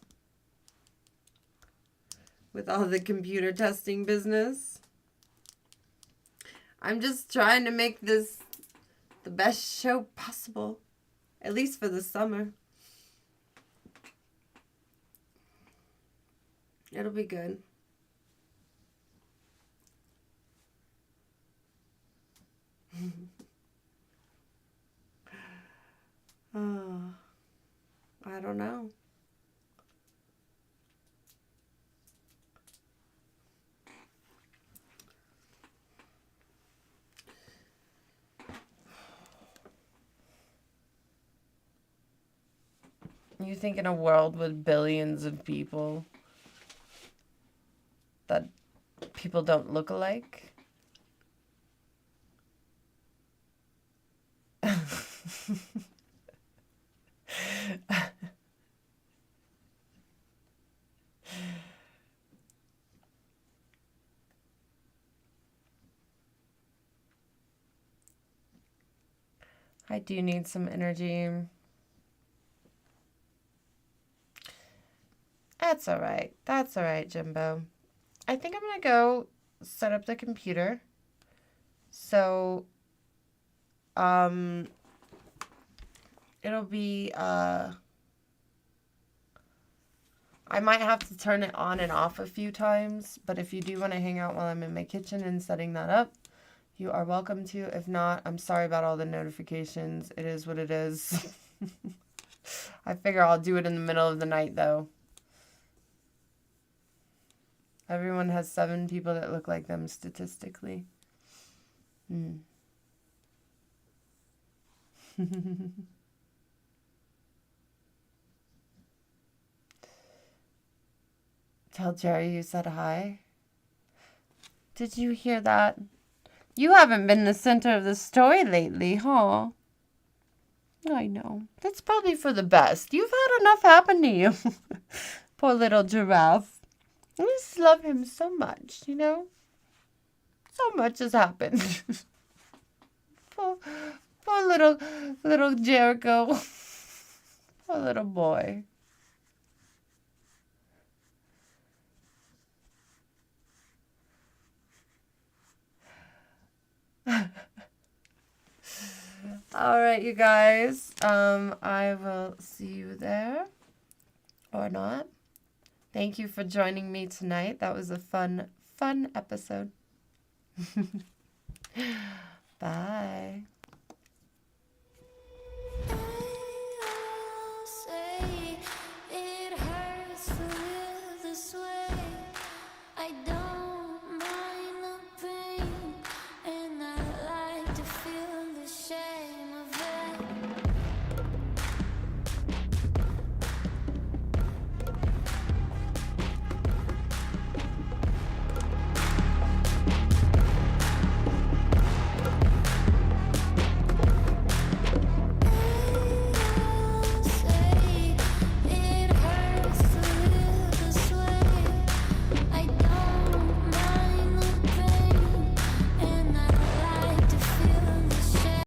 With all the computer testing business. I'm just trying to make this the best show possible. At least for the summer. It'll be good. Oh, I don't know. You think in a world with billions of people that people don't look alike? I do need some energy. That's all right. That's all right, Jimbo. I think I'm going to go set up the computer. So, it'll be, I might have to turn it on and off a few times, but if you do want to hang out while I'm in my kitchen and setting that up, you are welcome to. If not, I'm sorry about all the notifications. It is what it is. I figure I'll do it in the middle of the night, though. Everyone has 7 people that look like them statistically. Tell Jerry you said hi. Did you hear that? You haven't been the center of the story lately, huh? I know. That's probably for the best. You've had enough happen to you. Poor little giraffe. I just love him so much, you know? So much has happened. poor little Jericho. Poor little boy. All right, you guys. I will see you there or not. Thank you for joining me tonight. That was a fun episode. Bye.